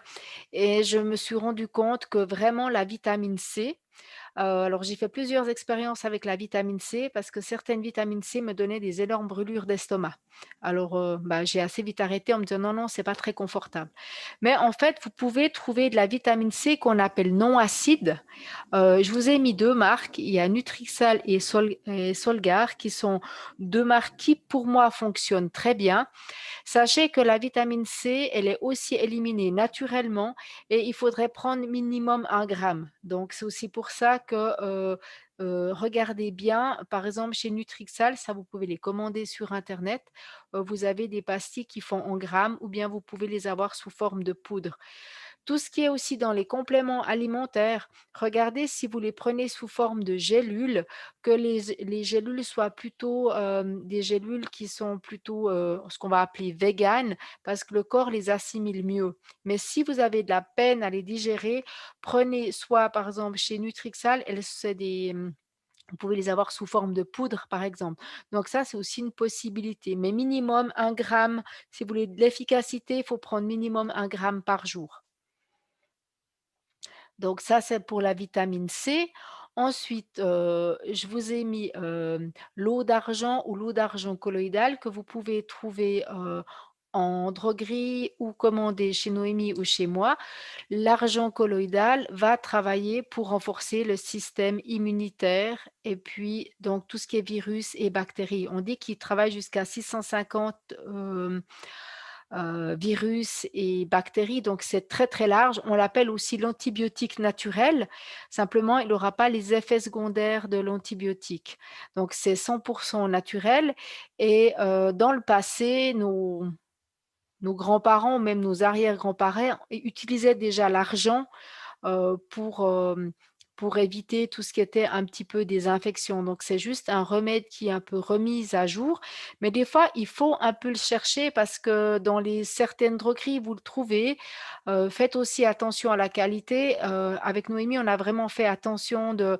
et je me suis rendu compte que vraiment la vitamine C. Alors j'ai fait plusieurs expériences avec la vitamine C parce que certaines vitamines C me donnaient des énormes brûlures d'estomac. Alors, bah, j'ai assez vite arrêté en me disant: «Non, non, c'est pas très confortable». Mais en fait, vous pouvez trouver de la vitamine C qu'on appelle non acide. Je vous ai mis 2 marques, il y a Nutrixal et Solgar qui sont 2 marques qui, pour moi, fonctionnent très bien. Sachez que la vitamine C, elle est aussi éliminée naturellement et il faudrait prendre minimum 1 gramme. Donc c'est aussi pour ça que, regardez bien, par exemple chez Nutrixal, ça vous pouvez les commander sur internet, vous avez des pastilles qui font en grammes ou bien vous pouvez les avoir sous forme de poudre. Tout ce qui est aussi dans les compléments alimentaires, regardez si vous les prenez sous forme de gélules, que les gélules soient plutôt, des gélules qui sont plutôt, ce qu'on va appeler véganes, parce que le corps les assimile mieux. Mais si vous avez de la peine à les digérer, prenez soit par exemple chez Nutrixal, vous pouvez les avoir sous forme de poudre, par exemple. Donc ça, c'est aussi une possibilité, mais minimum 1 gramme. Si vous voulez de l'efficacité, il faut prendre minimum 1 gramme par jour. Donc ça, c'est pour la vitamine C. Ensuite, je vous ai mis, l'eau d'argent ou l'eau d'argent colloïdale que vous pouvez trouver, en droguerie ou commander chez Noémie ou chez moi. L'argent colloïdal va travailler pour renforcer le système immunitaire et puis donc tout ce qui est virus et bactéries. On dit qu'il travaille jusqu'à 650, virus et bactéries, donc c'est très, très large. On l'appelle aussi l'antibiotique naturel, simplement il n'aura pas les effets secondaires de l'antibiotique. Donc c'est 100 naturel et dans le passé, nos grands-parents, même nos arrière-grands-parents utilisaient déjà l'argent heu, pour, hem, pour éviter tout ce qui était un petit peu des infections. Donc c'est juste un remède qui est un peu remis à jour, mais des fois, il faut un peu le chercher parce que dans les certaines drogueries, vous le trouvez. Faites aussi attention à la qualité. Avec Noémie, on a vraiment fait attention de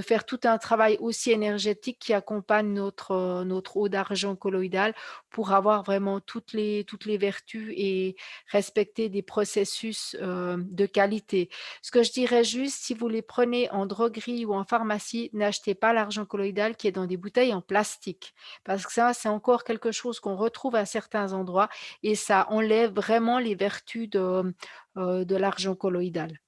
faire tout un travail aussi énergétique qui accompagne notre eau d'argent colloïdale pour avoir vraiment toutes les vertus et respecter des processus, de qualité. Ce que je dirais juste, si vous les prenez en droguerie ou en pharmacie, n'achetez pas l'argent colloïdal qui est dans des bouteilles en plastique. Parce que ça, c'est encore quelque chose qu'on retrouve à certains endroits et ça enlève vraiment les vertus de l'argent colloïdal.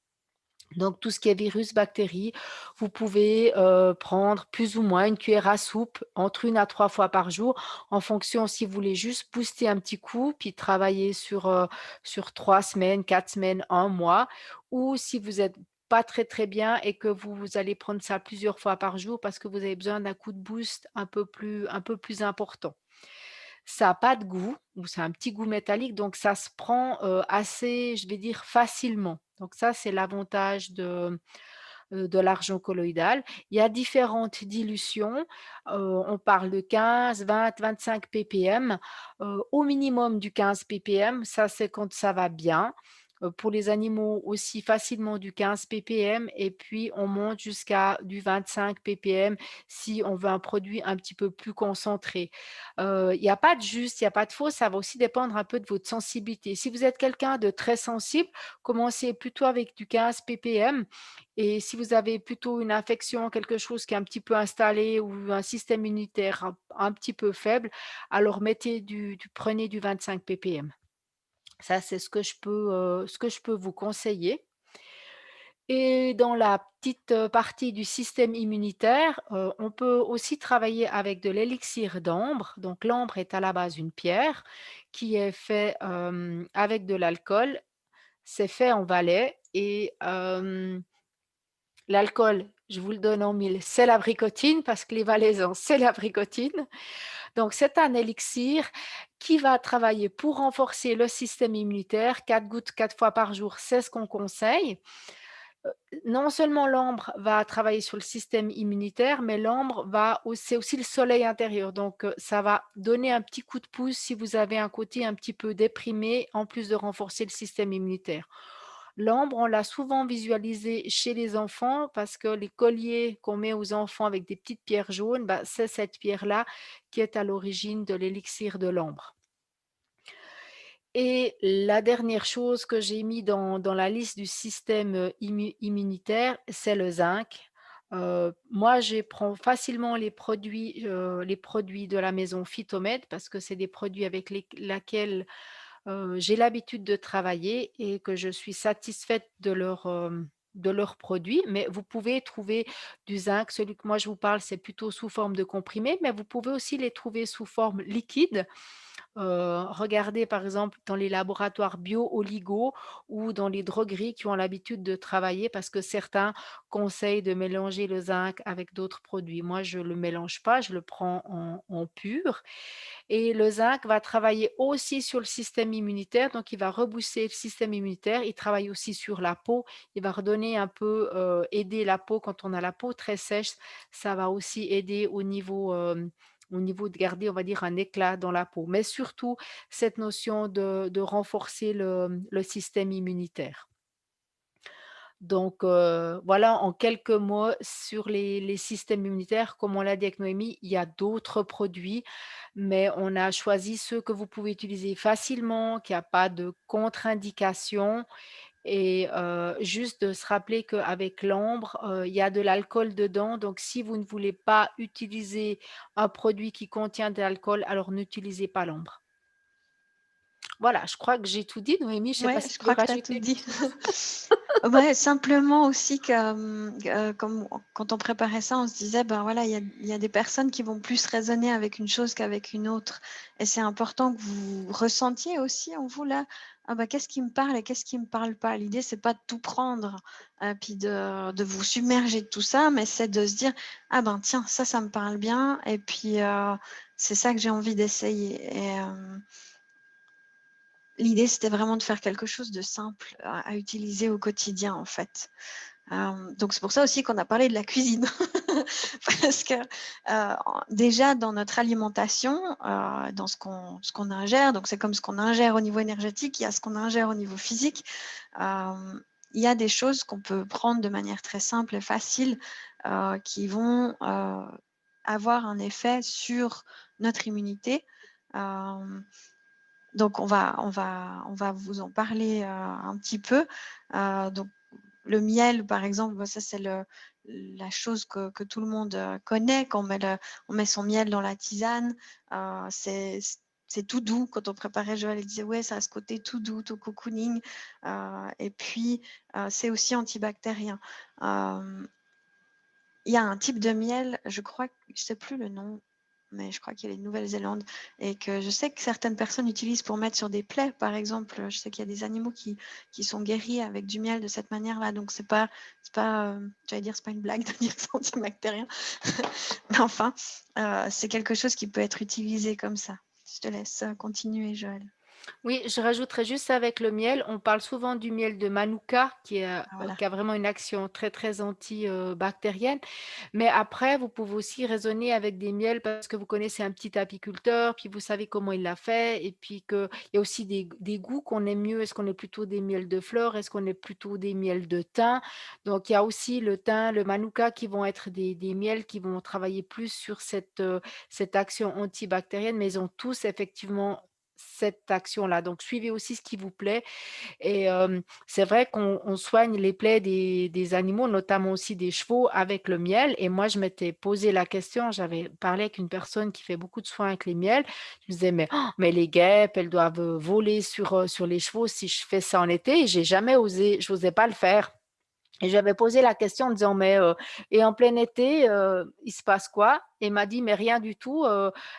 Donc tout ce qui est virus, bactéries, vous pouvez, prendre plus ou moins une cuillère à soupe entre 1 à 3 fois par jour en fonction si vous voulez juste booster un petit coup, puis travailler sur 3 semaines, 4 semaines, 1 mois ou si vous êtes pas très, très bien et que vous allez prendre ça plusieurs fois par jour parce que vous avez besoin d'un coup de boost un peu plus important. Ça a pas de goût ou c'est un petit goût métallique, donc ça se prend, assez, je vais dire, facilement. Donc ça, c'est l'avantage de l'argent colloïdal. Il y a différentes dilutions, on parle de 15, 20, 25 ppm, au minimum du 15 ppm, ça c'est quand ça va bien. Pour les animaux aussi facilement du 15 ppm et puis on monte jusqu'à du 25 ppm si on veut un produit un petit peu plus concentré. Il y a pas de juste, il y a pas de faux, ça va aussi dépendre un peu de votre sensibilité. Si vous êtes quelqu'un de très sensible, commencez plutôt avec du 15 ppm et si vous avez plutôt une infection, quelque chose qui est un petit peu installé ou un système immunitaire un petit peu faible, alors mettez prenez du 25 ppm. Ça, c'est ce que je peux vous conseiller et dans la petite, partie du système immunitaire, on peut aussi travailler avec de l'élixir d'ambre. Donc l'ambre est à la base une pierre qui est fait, avec de l'alcool. C'est fait en Valais et l'alcool, je vous le donne en mille, c'est la bricotine parce que les Valaisans, c'est la bricotine. Donc c'est un élixir qui va travailler pour renforcer le système immunitaire. 4 gouttes 4 fois par jour, c'est ce qu'on conseille. Non seulement l'ambre va travailler sur le système immunitaire, mais l'ambre va c'est aussi le soleil intérieur. Donc ça va donner un petit coup de pouce si vous avez un côté un petit peu déprimé, en plus de renforcer le système immunitaire. L'ambre, on l'a souvent visualisé chez les enfants parce que les colliers qu'on met aux enfants avec des petites pierres jaunes, bah, c'est cette pierre-là qui est à l'origine de l'élixir de l'ambre. Et la dernière chose que j'ai mis dans la liste du système, immunitaire, c'est le zinc. Moi, je prends facilement les produits de la maison Phytomed parce que c'est des produits avec laquelle, j'ai l'habitude de travailler et que je suis satisfaite de leurs produits. Mais vous pouvez trouver du zinc. Celui que moi je vous parle, c'est plutôt sous forme de comprimé, mais vous pouvez aussi les trouver sous forme liquide. Regardez par exemple dans les laboratoires bio-oligo ou dans les drogueries qui ont l'habitude de travailler parce que certains conseillent de mélanger le zinc avec d'autres produits. Moi, je ne le mélange pas, je le prends en pur et le zinc va travailler aussi sur le système immunitaire, donc il va rebooster le système immunitaire. Il travaille aussi sur la peau, il va redonner un peu, aider la peau quand on a la peau très sèche. Ça va aussi aider au niveau de garder, on va dire, un éclat dans la peau. Mais surtout, cette notion de renforcer le système immunitaire. Donc, voilà en quelques mots sur les systèmes immunitaires. Comme on l'a dit avec Noémie, il y a d'autres produits, mais on a choisi ceux que vous pouvez utiliser facilement, qu'il y a pas de contre-indication et juste de se rappeler qu'avec l'ambre, il y a de l'alcool dedans, donc si vous ne voulez pas utiliser un produit qui contient de l'alcool, alors n'utilisez pas l'ambre. Voilà, je crois que j'ai tout dit, Noémie, je ne sais pas Ouais, si je tu veux crois que tu as tout rajouter dit. quelque chose? Ouais, simplement aussi que, comme quand on préparait ça, on se disait, ben voilà, il y a des personnes qui vont plus raisonner avec une chose qu'avec une autre. Et c'est important que vous ressentiez aussi en vous là, ah bah, qu'est-ce qui me parle et qu'est-ce qui me parle pas. L'idée, c'est pas de tout prendre, puis de vous submerger de tout ça, mais c'est de se dire, ah ben tiens, ça me parle bien, et puis c'est ça que j'ai envie d'essayer. Et l'idée, c'était vraiment de faire quelque chose de simple à utiliser au quotidien, en fait. Donc c'est pour ça aussi qu'on a parlé de la cuisine. Parce que déjà dans notre alimentation, dans ce qu'on ingère, donc c'est comme ce qu'on ingère au niveau énergétique, il y a ce qu'on ingère au niveau physique. Il y a des choses qu'on peut prendre de manière très simple et facile qui vont avoir un effet sur notre immunité. Donc on va vous en parler un petit peu. Donc le miel, par exemple, ça c'est la chose que tout le monde connaît. Quand on met son miel dans la tisane, c'est tout doux. Quand on préparait, Joël disait ouais, ça a ce côté tout doux, tout cocooning. Et puis c'est aussi antibactérien. Il y a un type de miel, je crois, je sais plus le nom, mais je crois qu'il est de Nouvelle-Zélande et que je sais que certaines personnes utilisent pour mettre sur des plaies, par exemple. Je sais qu'il y a des animaux qui sont guéris avec du miel de cette manière-là. Donc j'allais dire, c'est pas une blague de dire que c'est antibactérien. Mais enfin, c'est quelque chose qui peut être utilisé comme ça. Je te laisse continuer, Joël. Oui, je rajouterais juste avec le miel, on parle souvent du miel de Manuka Ah, voilà. qui a vraiment une action très, très antibactérienne. Mais après, vous pouvez aussi raisonner avec des miels parce que vous connaissez un petit apiculteur, puis vous savez comment il l'a fait, et puis qu'il y a aussi des goûts qu'on aime mieux. Est-ce qu'on est plutôt des miels de fleurs? Est-ce qu'on est plutôt des miels de thym? Donc, il y a aussi le thym, le Manuka qui vont être des miels qui vont travailler plus sur cette action antibactérienne, mais ils ont tous effectivement cette action-là. Donc, suivez aussi ce qui vous plaît. Et c'est vrai qu'on soigne les plaies des animaux, notamment aussi des chevaux, avec le miel. Et moi, je m'étais posé la question, j'avais parlé avec une personne qui fait beaucoup de soins avec les miels. Je me disais, mais, oh, mais les guêpes, elles doivent voler sur les chevaux si je fais ça en été. Et j'ai jamais osé, je n'osais pas le faire. Et j'avais posé la question en disant, mais et en plein été, il se passe quoi? Et il m'a dit, mais rien du tout,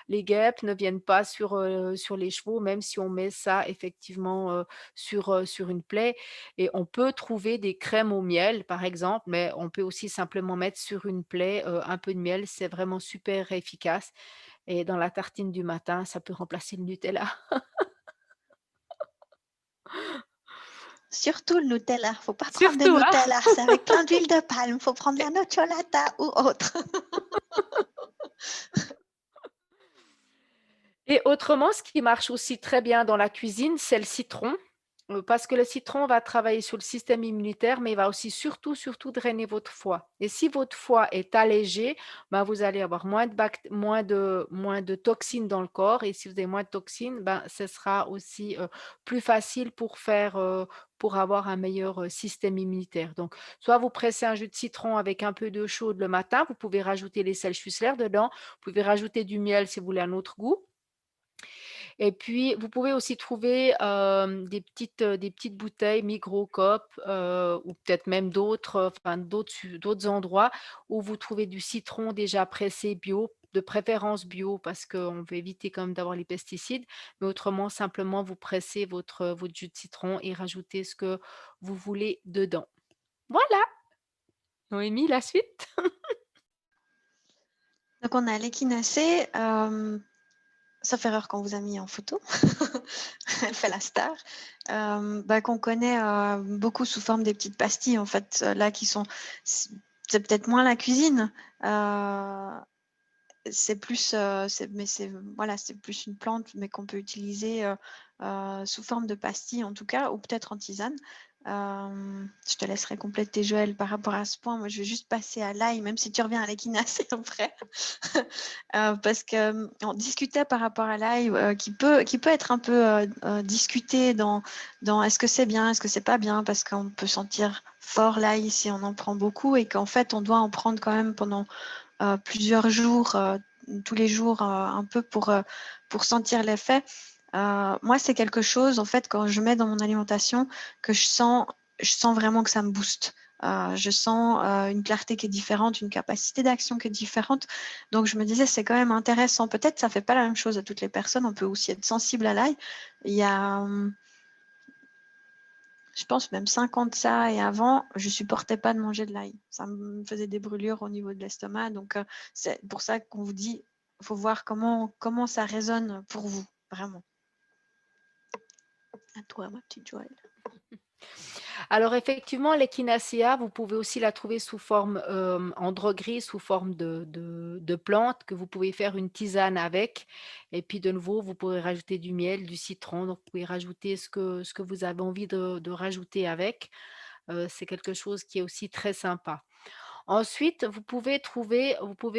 les guêpes ne viennent pas sur les chevaux, même si on met ça effectivement sur une plaie. Et on peut trouver des crèmes au miel, par exemple, mais on peut aussi simplement mettre sur une plaie un peu de miel. C'est vraiment super efficace. Et dans la tartine du matin, ça peut remplacer le Nutella. Surtout le Nutella, faut pas prendre de Surtout, hein? Nutella, c'est avec plein d'huile de palme, faut prendre la nocciolata ou autre. Et autrement, ce qui marche aussi très bien dans la cuisine, c'est le citron. Parce que le citron va travailler sur le système immunitaire, mais il va aussi surtout drainer votre foie. Et si votre foie est allégé, ben vous allez avoir moins de toxines dans le corps. Et si vous avez moins de toxines, ben, ce sera aussi plus facile pour avoir un meilleur système immunitaire. Donc, soit vous pressez un jus de citron avec un peu d'eau chaude le matin, vous pouvez rajouter les sels Schussler dedans, vous pouvez rajouter du miel si vous voulez un autre goût. Et puis, vous pouvez aussi trouver des petites bouteilles Micro-Coop ou peut-être même enfin, d'autres endroits où vous trouvez du citron déjà pressé bio, de préférence bio parce qu'on veut éviter quand même d'avoir les pesticides. Mais autrement, simplement, vous pressez votre jus de citron et rajoutez ce que vous voulez dedans. Voilà, Noémie, la suite. Donc on a l'échinacée, sauf erreur qu'on vous a mis en photo, elle fait la star, qu'on connaît beaucoup sous forme des petites pastilles en fait, là qui sont, c'est peut-être moins la cuisine, c'est plus, mais c'est voilà, c'est plus une plante, mais qu'on peut utiliser sous forme de pastilles en tout cas, ou peut-être en tisane. Je te laisserai compléter Joël par rapport à ce point. Moi, je vais juste passer à l'ail, même si tu reviens à l'équinacée après, parce que on discutait par rapport à l'ail, qui peut être un peu discuté dans est-ce que c'est bien, est-ce que c'est pas bien, parce qu'on peut sentir fort l'ail si on en prend beaucoup, et qu'en fait, on doit en prendre quand même pendant plusieurs jours, tous les jours, un peu pour sentir l'effet. Moi, c'est quelque chose, en fait, quand je mets dans mon alimentation, que je sens vraiment que ça me booste. Je sens une clarté qui est différente, une capacité d'action qui est différente. Donc, je me disais, c'est quand même intéressant. Peut-être ça ne fait pas la même chose à toutes les personnes. On peut aussi être sensible à l'ail. Il y a, je pense, même 5 ans de ça et avant, je supportais pas de manger de l'ail. Ça me faisait des brûlures au niveau de l'estomac. Donc, c'est pour ça qu'on vous dit, il faut voir comment ça résonne pour vous, vraiment. À toi, ma petite Joëlle. Alors effectivement, l'Echinacea, vous pouvez aussi la trouver sous forme en droguerie, sous forme de plantes que vous pouvez faire une tisane avec. Et puis de nouveau, vous pourrez rajouter du miel, du citron. Donc vous pouvez rajouter ce que vous avez envie de rajouter avec. C'est quelque chose qui est aussi très sympa. Ensuite, vous pouvez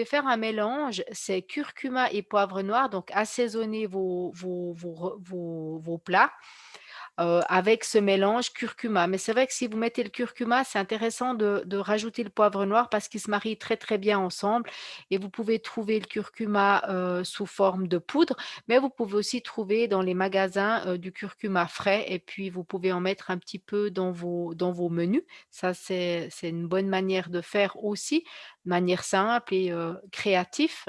faire un mélange, c'est curcuma et poivre noir, donc assaisonnez vos plats avec ce mélange curcuma. Mais c'est vrai que si vous mettez le curcuma, c'est intéressant de rajouter le poivre noir parce qu'ils se marient très très bien ensemble. Et vous pouvez trouver le curcuma sous forme de poudre, mais vous pouvez aussi trouver dans les magasins du curcuma frais et puis vous pouvez en mettre un petit peu dans vos menus. Ça, c'est une bonne manière de faire aussi, de manière simple et créative.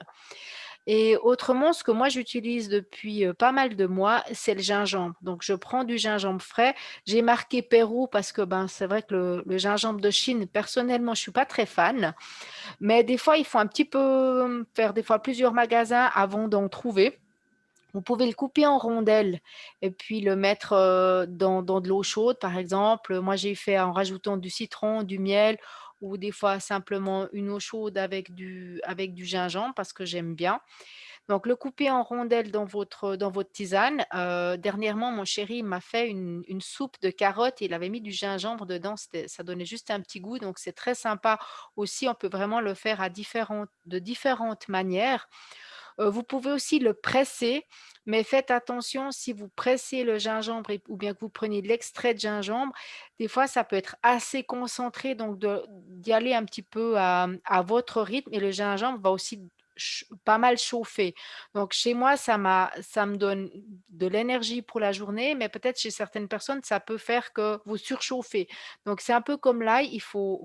Et autrement, ce que moi j'utilise depuis pas mal de mois, c'est le gingembre. Donc je prends du gingembre frais. J'ai marqué Pérou parce que ben, c'est vrai que le gingembre de Chine, personnellement, je suis pas très fan. Mais des fois, il faut un petit peu faire des fois plusieurs magasins avant d'en trouver. Vous pouvez le couper en rondelles et puis le mettre, dans de l'eau chaude, par exemple. Moi, j'ai fait en rajoutant du citron, du miel ou des fois simplement une eau chaude avec du gingembre parce que j'aime bien. Donc le couper en rondelles dans votre tisane. Dernièrement, mon chéri m'a fait une soupe de carottes et il avait mis du gingembre dedans. Ça donnait juste un petit goût, donc c'est très sympa aussi. On peut vraiment le faire de différentes manières. Vous pouvez aussi le presser, mais faites attention si vous pressez le gingembre ou bien que vous prenez de l'extrait de gingembre, des fois ça peut être assez concentré, donc d'y aller un petit peu à votre rythme et le gingembre va aussi pas mal chauffer. Donc chez moi, ça me donne de l'énergie pour la journée, mais peut-être chez certaines personnes, ça peut faire que vous surchauffez. Donc c'est un peu comme l'ail, il faut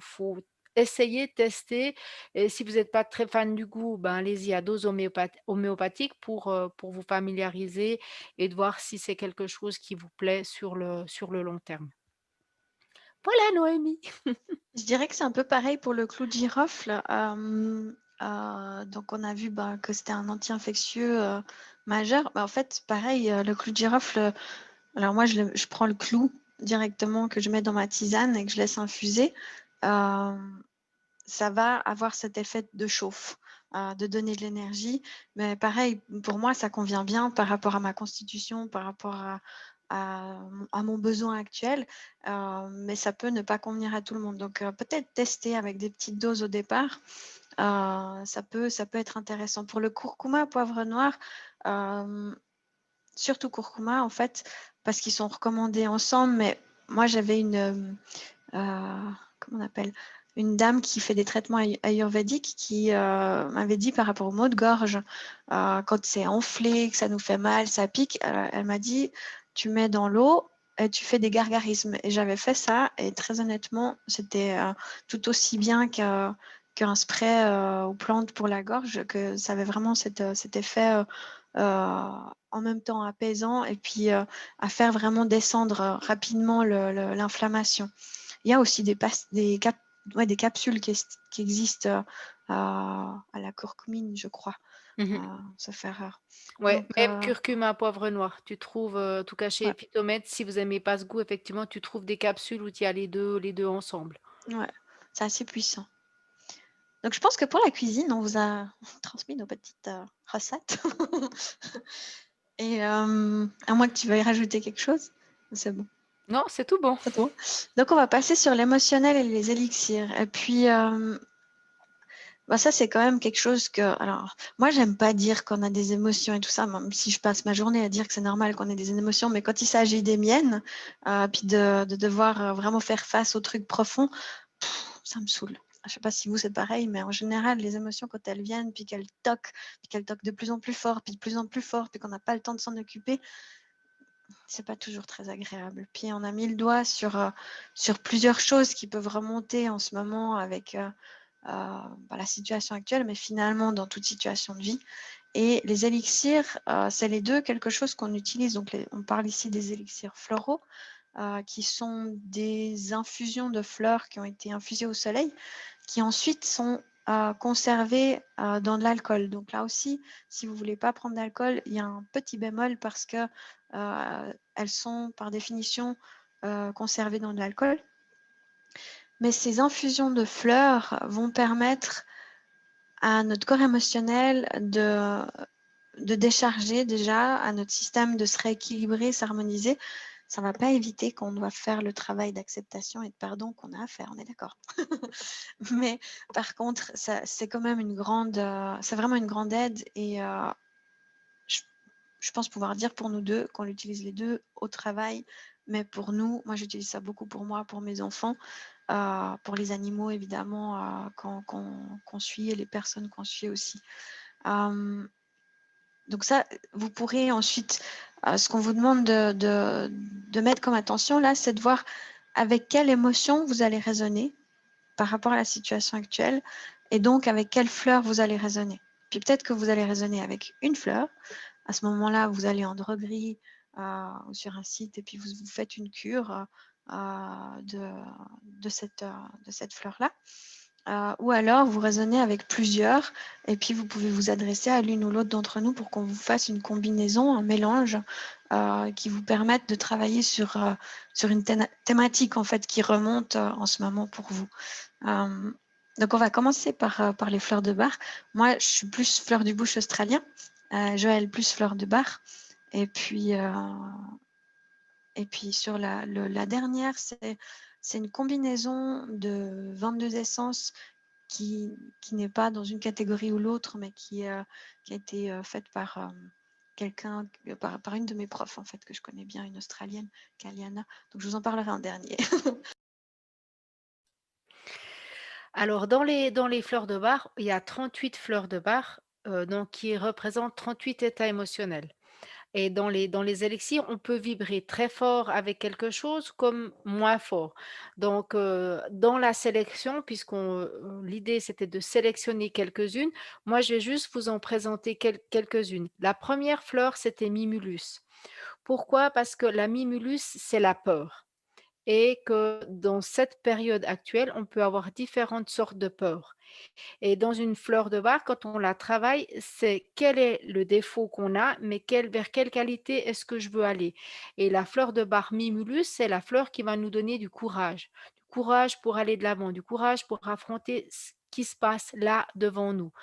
essayer, tester et si vous n'êtes pas très fan du goût, ben, allez-y à dose homéopathique pour vous familiariser et de voir si c'est quelque chose qui vous plaît sur le long terme. Voilà Noémie. Je dirais que c'est un peu pareil pour le clou de girofle. Donc on a vu que c'était un anti-infectieux majeur. En fait, pareil, le clou de girofle, alors moi je prends le clou directement que je mets dans ma tisane et que je laisse infuser. Euh, Ça va avoir cet effet de chauffe, de donner de l'énergie. Mais pareil, pour moi, ça convient bien par rapport à ma constitution, par rapport à mon besoin actuel, mais ça peut ne pas convenir à tout le monde. Donc peut-être tester avec des petites doses au départ, ça peut être intéressant. Pour le curcuma, poivre noir, surtout curcuma en fait, parce qu'ils sont recommandés ensemble, mais moi j'avais comment on appelle, une dame qui fait des traitements ayurvédiques qui m'avait dit par rapport aux maux de gorge, quand c'est enflé, que ça nous fait mal, ça pique, elle m'a dit, tu mets dans l'eau et tu fais des gargarismes. Et j'avais fait ça et très honnêtement, c'était tout aussi bien qu'un spray aux plantes pour la gorge, que ça avait vraiment cet effet en même temps apaisant et puis à faire vraiment descendre rapidement l'inflammation. Il y a aussi des capsules qui existent à la curcumine, je crois, Mmh. sauf erreur. Ouais, Donc, même curcuma, poivre noir. Tu trouves, en tout cas chez ouais, Epitomed, si vous aimez pas ce goût, effectivement, tu trouves des capsules où il y a les deux ensemble. ouais, c'est assez puissant. Donc, je pense que pour la cuisine, on vous a transmis nos petites recettes. Et à moins que tu veuilles rajouter quelque chose, c'est bon. Non, c'est tout bon. C'est bon. Donc, on va passer sur l'émotionnel et les élixirs. Et puis, ça, c'est quand même quelque chose que. Alors, moi, j'aime pas dire qu'on a des émotions et tout ça, même si je passe ma journée à dire que c'est normal qu'on ait des émotions, mais quand il s'agit des miennes, puis de devoir vraiment faire face aux trucs profonds, ça me saoule. Je sais pas si vous, c'est pareil, mais en général, les émotions, quand elles viennent, puis qu'elles toquent de plus en plus fort, puis de plus en plus fort, puis qu'on n'a pas le temps de s'en occuper, c'est pas toujours très agréable. Puis on a mis le doigt sur plusieurs choses qui peuvent remonter en ce moment avec la situation actuelle, mais finalement dans toute situation de vie. Et les élixirs, c'est les deux quelque chose qu'on utilise. Donc on parle ici des élixirs floraux, qui sont des infusions de fleurs qui ont été infusées au soleil, qui ensuite sont conservées dans de l'alcool. Donc là aussi, si vous ne voulez pas prendre d'alcool, il y a un petit bémol parce que elles sont par définition conservées dans de l'alcool. Mais ces infusions de fleurs vont permettre à notre corps émotionnel de décharger déjà, à notre système de se rééquilibrer, s'harmoniser. Ça ne va pas éviter qu'on doit faire le travail d'acceptation et de pardon qu'on a à faire, on est d'accord. Mais par contre, c'est quand même c'est vraiment une grande aide et je, je pense pouvoir dire pour nous deux qu'on l'utilise les deux au travail, mais pour nous, moi j'utilise ça beaucoup pour moi, pour mes enfants, pour les animaux évidemment, qu'on suit et les personnes qu'on suit aussi. Donc ça, vous pourrez ensuite, ce qu'on vous demande de mettre comme attention là, c'est de voir avec quelle émotion vous allez raisonner par rapport à la situation actuelle et donc avec quelle fleur vous allez raisonner. Puis peut-être que vous allez raisonner avec une fleur. À ce moment-là, vous allez en droguerie ou sur un site et puis vous faites une cure de cette fleur-là. Ou alors vous raisonnez avec plusieurs et puis vous pouvez vous adresser à l'une ou l'autre d'entre nous pour qu'on vous fasse une combinaison, un mélange qui vous permette de travailler sur une thématique en fait qui remonte en ce moment pour vous. Donc on va commencer par les fleurs de bar. Moi je suis plus fleur du bush australien, Joël plus fleur de bar et puis sur la dernière, c'est une combinaison de 22 essences qui n'est pas dans une catégorie ou l'autre, mais qui a été faite par quelqu'un, par une de mes profs, en fait, que je connais bien, une Australienne, Kaliana. Donc, je vous en parlerai en dernier. Alors dans les fleurs de bar, il y a 38 fleurs de bar, donc qui représentent 38 états émotionnels. Et dans les élixirs, on peut vibrer très fort avec quelque chose comme moins fort. Donc, dans la sélection, l'idée c'était de sélectionner quelques-unes, moi je vais juste vous en présenter quelques-unes. La première fleur, c'était Mimulus. Pourquoi? Parce que la Mimulus, c'est la peur et que dans cette période actuelle, on peut avoir différentes sortes de peurs. Et dans une fleur de bar, quand on la travaille, c'est quel est le défaut qu'on a, mais vers quelle qualité est-ce que je veux aller? Et la fleur de bar Mimulus, c'est la fleur qui va nous donner du courage pour aller de l'avant, du courage pour affronter ce qui se passe là devant nous.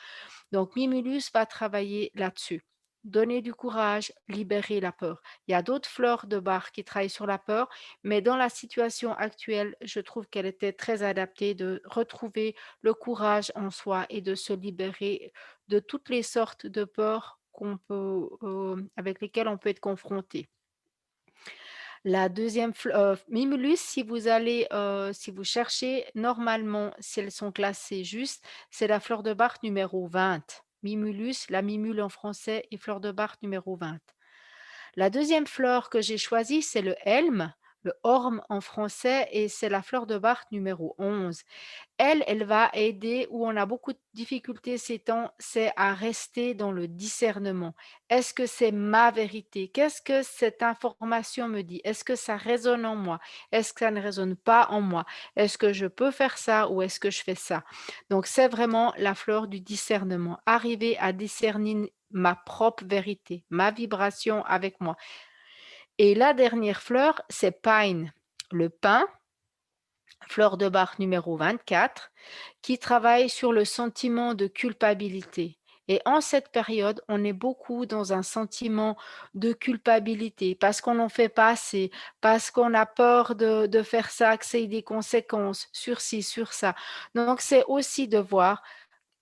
Donc Mimulus va travailler là-dessus. Donner du courage, libérer la peur. Il y a d'autres fleurs de bar qui travaillent sur la peur, mais dans la situation actuelle, je trouve qu'elle était très adaptée de retrouver le courage en soi et de se libérer de toutes les sortes de peurs avec lesquelles on peut être confronté. La deuxième Mimulus, si vous cherchez, normalement, si elles sont classées juste, c'est la fleur de Bach numéro 20. Mimulus, la mimule en français et fleur de Bach numéro 20. La deuxième fleur que j'ai choisie, c'est le helm, le orme en français, et c'est la fleur de Bach numéro 11. Elle va aider où on a beaucoup de difficultés ces temps, c'est à rester dans le discernement. Est-ce que c'est ma vérité? Qu'est-ce que cette information me dit? Est-ce que ça résonne en moi? Est-ce que ça ne résonne pas en moi? Est-ce que je peux faire ça ou est-ce que je fais ça? Donc c'est vraiment la fleur du discernement. Arriver à discerner ma propre vérité, ma vibration avec moi. Et la dernière fleur, c'est pine, le pin, fleur de Bach numéro 24, qui travaille sur le sentiment de culpabilité. Et en cette période, on est beaucoup dans un sentiment de culpabilité parce qu'on n'en fait pas assez, parce qu'on a peur de faire ça, que ça ait des conséquences sur ci, sur ça. Donc, c'est aussi de voir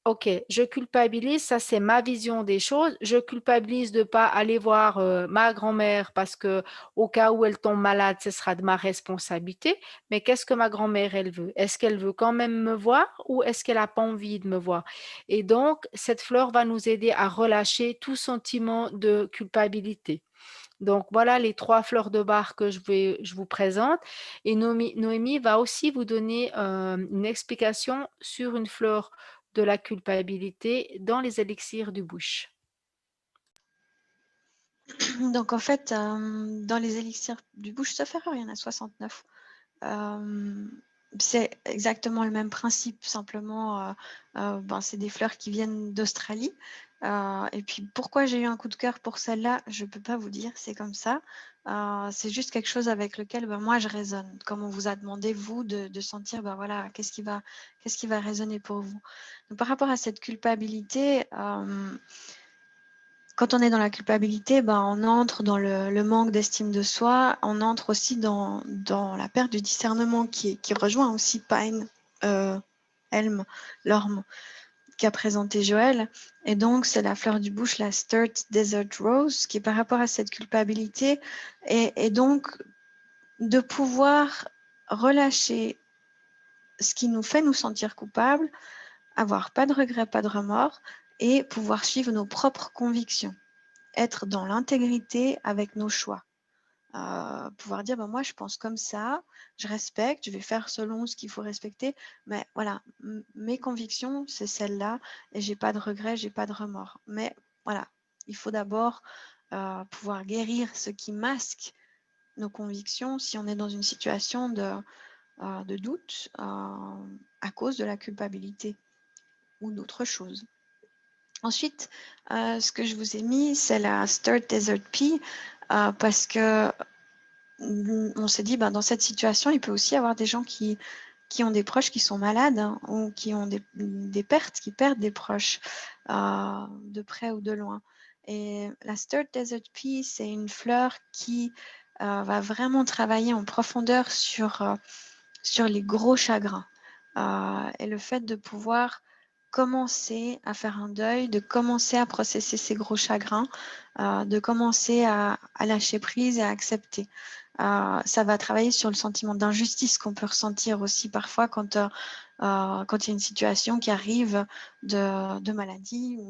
OK, je culpabilise, ça c'est ma vision des choses. Je culpabilise de ne pas aller voir, ma grand-mère parce que au cas où elle tombe malade, ce sera de ma responsabilité. Mais qu'est-ce que ma grand-mère, elle veut? Est-ce qu'elle veut quand même me voir ou est-ce qu'elle a pas envie de me voir? Et donc cette fleur va nous aider à relâcher tout sentiment de culpabilité. Donc voilà les 3 fleurs de bar que je vous présente et Noémie va aussi vous donner, une explication sur une fleur de la culpabilité dans les élixirs du bush. Donc en fait, dans les élixirs du bush, sauf erreur, il y en a 69. C'est exactement le même principe, simplement, ben, c'est des fleurs qui viennent d'Australie. Et puis pourquoi j'ai eu un coup de cœur pour celle-là, je ne peux pas vous dire, c'est comme ça. C'est juste quelque chose avec lequel ben, moi je résonne. Comme on vous a demandé, vous, de sentir, ben, voilà, qu'est-ce qui va résonner pour vous. Donc, par rapport à cette culpabilité, quand on est dans la culpabilité, ben, on entre dans le manque d'estime de soi, on entre aussi dans la perte du discernement qui rejoint aussi Pine, Helm, l'orme qu'a présenté Joël. Et donc, c'est la fleur du bush, la Sturt Desert Rose, qui est par rapport à cette culpabilité. Et donc, de pouvoir relâcher ce qui nous fait nous sentir coupables, avoir pas de regrets, pas de remords, et pouvoir suivre nos propres convictions, être dans l'intégrité avec nos choix. Pouvoir dire, ben, moi, je pense comme ça, je respecte, je vais faire selon ce qu'il faut respecter, mais voilà, mes convictions, c'est celles-là, et j'ai pas de regrets, j'ai pas de remords. Mais voilà, il faut d'abord pouvoir guérir ce qui masque nos convictions si on est dans une situation de doute à cause de la culpabilité ou d'autres choses. Ensuite, ce que je vous ai mis, c'est la Stirred Desert Pea, parce que on s'est dit, ben, dans cette situation, il peut aussi y avoir des gens qui ont des proches qui sont malades, hein, ou qui ont des pertes, qui perdent des proches de près ou de loin. Et la Stirred Desert Pea, c'est une fleur qui va vraiment travailler en profondeur sur les gros chagrins. Et le fait de pouvoir commencer à faire un deuil, de commencer à processer ces gros chagrins, de commencer à lâcher prise et à accepter. Ça va travailler sur le sentiment d'injustice qu'on peut ressentir aussi parfois quand il y a une situation qui arrive de maladie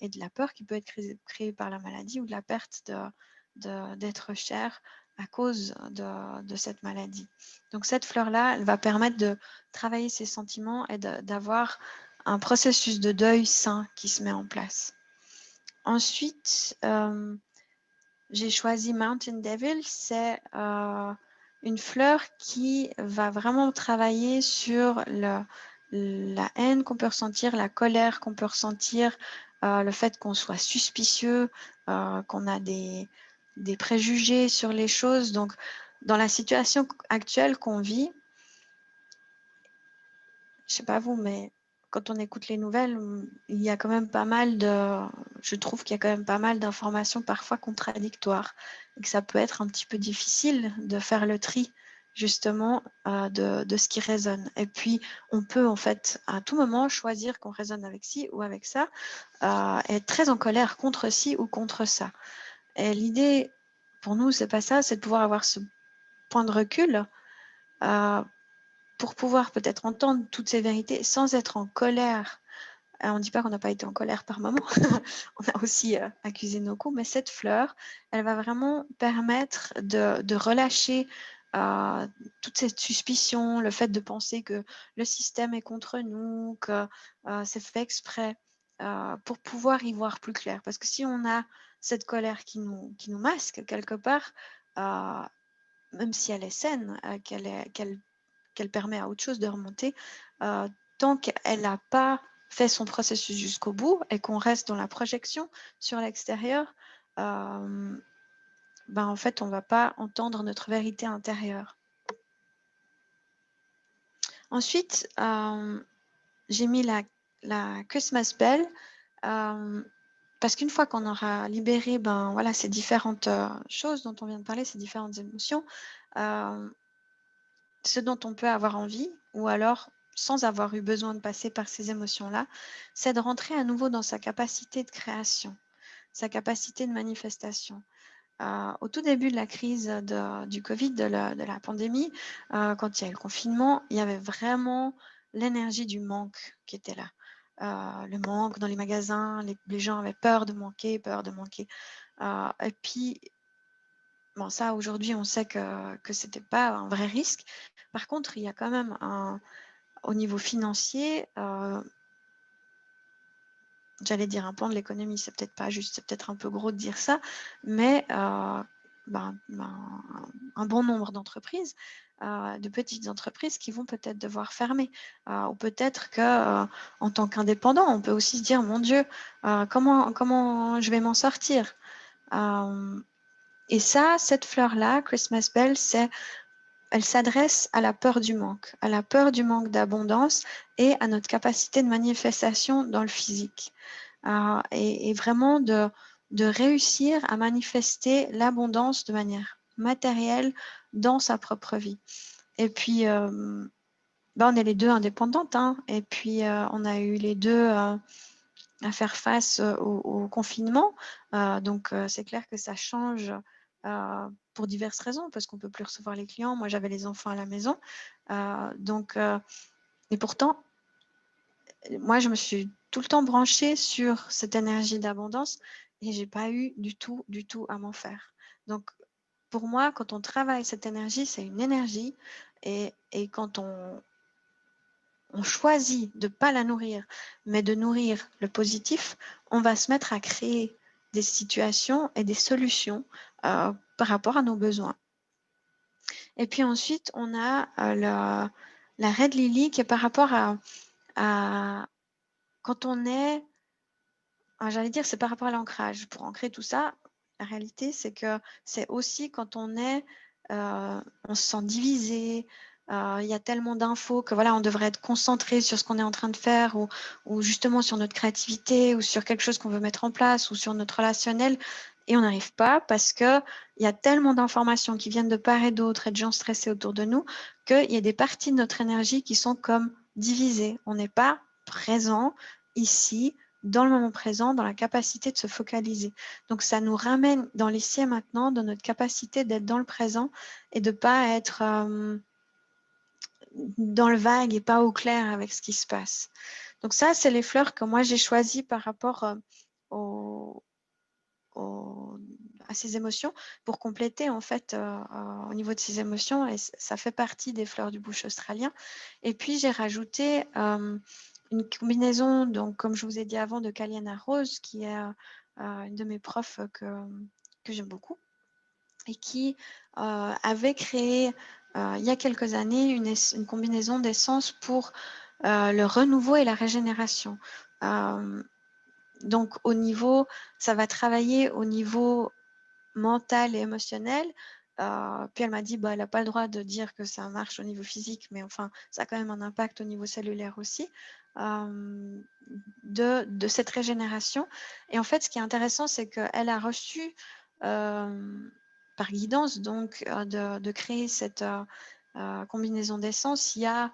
et de la peur qui peut être créée par la maladie ou de la perte d'être cher à cause de cette maladie. Donc cette fleur-là, elle va permettre de travailler ses sentiments et d'avoir un processus de deuil sain qui se met en place. Ensuite, j'ai choisi Mountain Devil. C'est une fleur qui va vraiment travailler sur la haine qu'on peut ressentir, la colère qu'on peut ressentir, le fait qu'on soit suspicieux, qu'on a des préjugés sur les choses. Donc, dans la situation actuelle qu'on vit, je sais pas vous, mais quand on écoute les nouvelles, il y a quand même pas mal je trouve qu'il y a quand même pas mal d'informations parfois contradictoires et que ça peut être un petit peu difficile de faire le tri justement de ce qui résonne. Et puis, on peut en fait à tout moment choisir qu'on résonne avec ci ou avec ça, être très en colère contre ci ou contre ça. Et l'idée pour nous, c'est pas ça, c'est de pouvoir avoir ce point de recul pour pouvoir peut-être entendre toutes ces vérités sans être en colère. On ne dit pas qu'on n'a pas été en colère par moment, on a aussi accusé nos coups, mais cette fleur, elle va vraiment permettre de relâcher toute cette suspicion, le fait de penser que le système est contre nous, que c'est fait exprès, pour pouvoir y voir plus clair. Parce que si on a cette colère qui nous masque quelque part, même si elle est saine, qu'elle permet à autre chose de remonter, tant qu'elle n'a pas fait son processus jusqu'au bout et qu'on reste dans la projection sur l'extérieur, en fait, on ne va pas entendre notre vérité intérieure. Ensuite, j'ai mis la Christmas Bell, parce qu'une fois qu'on aura libéré voilà, ces différentes choses dont on vient de parler, ces différentes émotions, ce dont on peut avoir envie, ou alors sans avoir eu besoin de passer par ces émotions-là, c'est de rentrer à nouveau dans sa capacité de création, sa capacité de manifestation. Au tout début de la crise du Covid, de la pandémie, quand il y a eu le confinement, il y avait vraiment l'énergie du manque qui était là. Le manque dans les magasins, les gens avaient peur de manquer, et puis, bon, ça, aujourd'hui, on sait que ce n'était pas un vrai risque. Par contre, il y a quand même au niveau financier, j'allais dire un pan de l'économie, c'est peut-être pas juste, c'est peut-être un peu gros de dire ça, mais un bon nombre d'entreprises, de petites entreprises qui vont peut-être devoir fermer. Ou peut-être que en tant qu'indépendant, on peut aussi se dire, mon Dieu, comment je vais m'en sortir? Et ça, cette fleur-là, Christmas Bell, elle s'adresse à la peur du manque d'abondance et à notre capacité de manifestation dans le physique. Et vraiment de réussir à manifester l'abondance de manière matérielle dans sa propre vie. Et puis, on est les deux indépendantes, hein, et puis on a eu les deux à faire face au confinement. Donc, c'est clair que ça change pour diverses raisons, parce qu'on ne peut plus recevoir les clients. Moi, j'avais les enfants à la maison. Et pourtant, moi, je me suis tout le temps branchée sur cette énergie d'abondance et je n'ai pas eu du tout à m'en faire. Donc, pour moi, quand on travaille cette énergie, c'est une énergie. Et quand on choisit de ne pas la nourrir, mais de nourrir le positif, on va se mettre à créer des situations et des solutions par rapport à nos besoins. Et puis ensuite, on a la Red Lily qui est par rapport à quand on est, j'allais dire, c'est par rapport à l'ancrage. Pour ancrer tout ça, la réalité, c'est que c'est aussi quand on se sent divisé, il y a tellement d'infos que voilà, on devrait être concentré sur ce qu'on est en train de faire ou justement sur notre créativité ou sur quelque chose qu'on veut mettre en place ou sur notre relationnel. Et on n'arrive pas parce qu'il y a tellement d'informations qui viennent de part et d'autre et de gens stressés autour de nous qu'il y a des parties de notre énergie qui sont comme divisées. On n'est pas présent ici, dans le moment présent, dans la capacité de se focaliser. Donc, ça nous ramène dans l'ici et maintenant, dans notre capacité d'être dans le présent et de ne pas être dans le vague et pas au clair avec ce qui se passe. Donc, ça, c'est les fleurs que moi, j'ai choisies par rapport au, à ces émotions pour compléter en fait au niveau de ces émotions et ça fait partie des fleurs du bush australien. Et puis j'ai rajouté une combinaison, donc comme je vous ai dit avant, de Kaliana Rose qui est une de mes profs que j'aime beaucoup et qui avait créé il y a quelques années une combinaison d'essences pour le renouveau et la régénération. Donc au niveau, ça va travailler au niveau mental et émotionnel. Puis elle m'a dit, bah, elle n'a pas le droit de dire que ça marche au niveau physique, mais enfin, ça a quand même un impact au niveau cellulaire aussi, de cette régénération. Et en fait, ce qui est intéressant, c'est qu'elle a reçu, par guidance, donc, de créer cette combinaison d'essence il y a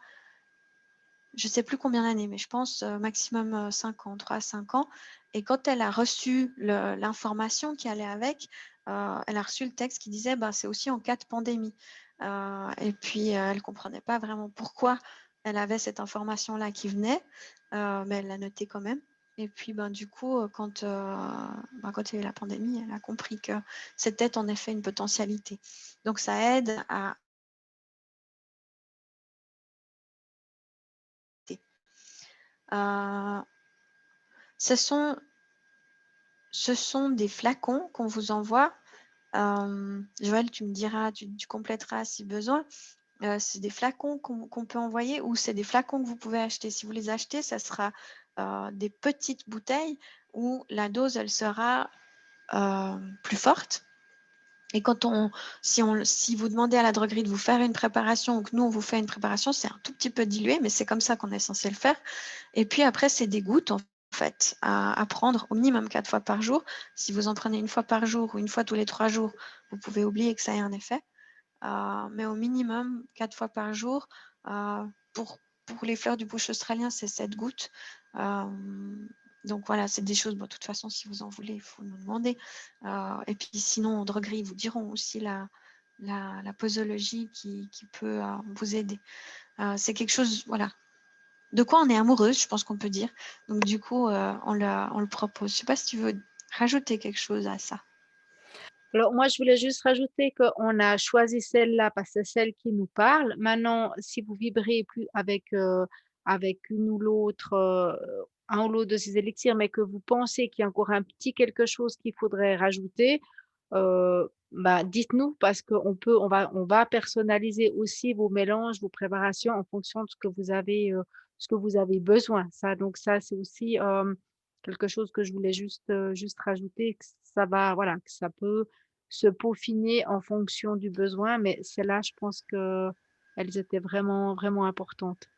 je ne sais plus combien d'années, mais je pense maximum 5 ans, 3 à 5 ans. Et quand elle a reçu l'information qui allait avec, elle a reçu le texte qui disait c'est aussi en cas de pandémie. Et puis, elle ne comprenait pas vraiment pourquoi elle avait cette information-là qui venait, mais elle l'a notée quand même. Et puis, du coup, quand il y a eu la pandémie, elle a compris que c'était en effet une potentialité. Donc, ça aide à ce sont des flacons qu'on vous envoie. Joël, tu me diras, tu compléteras si besoin. C'est des flacons qu'on peut envoyer ou c'est des flacons que vous pouvez acheter. Si vous les achetez, ça sera des petites bouteilles où la dose, elle sera plus forte. Et si vous demandez à la droguerie de vous faire une préparation ou que nous, on vous fait une préparation, c'est un tout petit peu dilué, mais c'est comme ça qu'on est censé le faire. Et puis après, c'est des gouttes, en fait, à prendre au minimum 4 fois par jour. Si vous en prenez une fois par jour ou une fois tous les 3 jours, vous pouvez oublier que ça ait un effet. Mais au minimum 4 fois par jour. Pour, pour les fleurs du bush australien, c'est 7 gouttes. Donc voilà, c'est des choses, de toute façon, si vous en voulez, il faut nous demander. Et puis sinon, en droguerie, ils vous diront aussi la posologie qui peut vous aider. C'est quelque chose, voilà, de quoi on est amoureuse, je pense qu'on peut dire. Donc du coup, on le propose. Je ne sais pas si tu veux rajouter quelque chose à ça. Alors moi, je voulais juste rajouter qu'on a choisi celle-là parce que c'est celle qui nous parle. Maintenant, si vous vibrez plus avec une ou l'autre, un ou l'autre de ces élixirs, mais que vous pensez qu'il y a encore un petit quelque chose qu'il faudrait rajouter, dites-nous parce qu'on va personnaliser aussi vos mélanges, vos préparations en fonction de ce que vous avez besoin. Ça, donc ça, c'est aussi, quelque chose que je voulais juste rajouter, que ça va voilà, que ça peut se peaufiner en fonction du besoin, mais celles-là, je pense qu'elles étaient vraiment, vraiment importantes.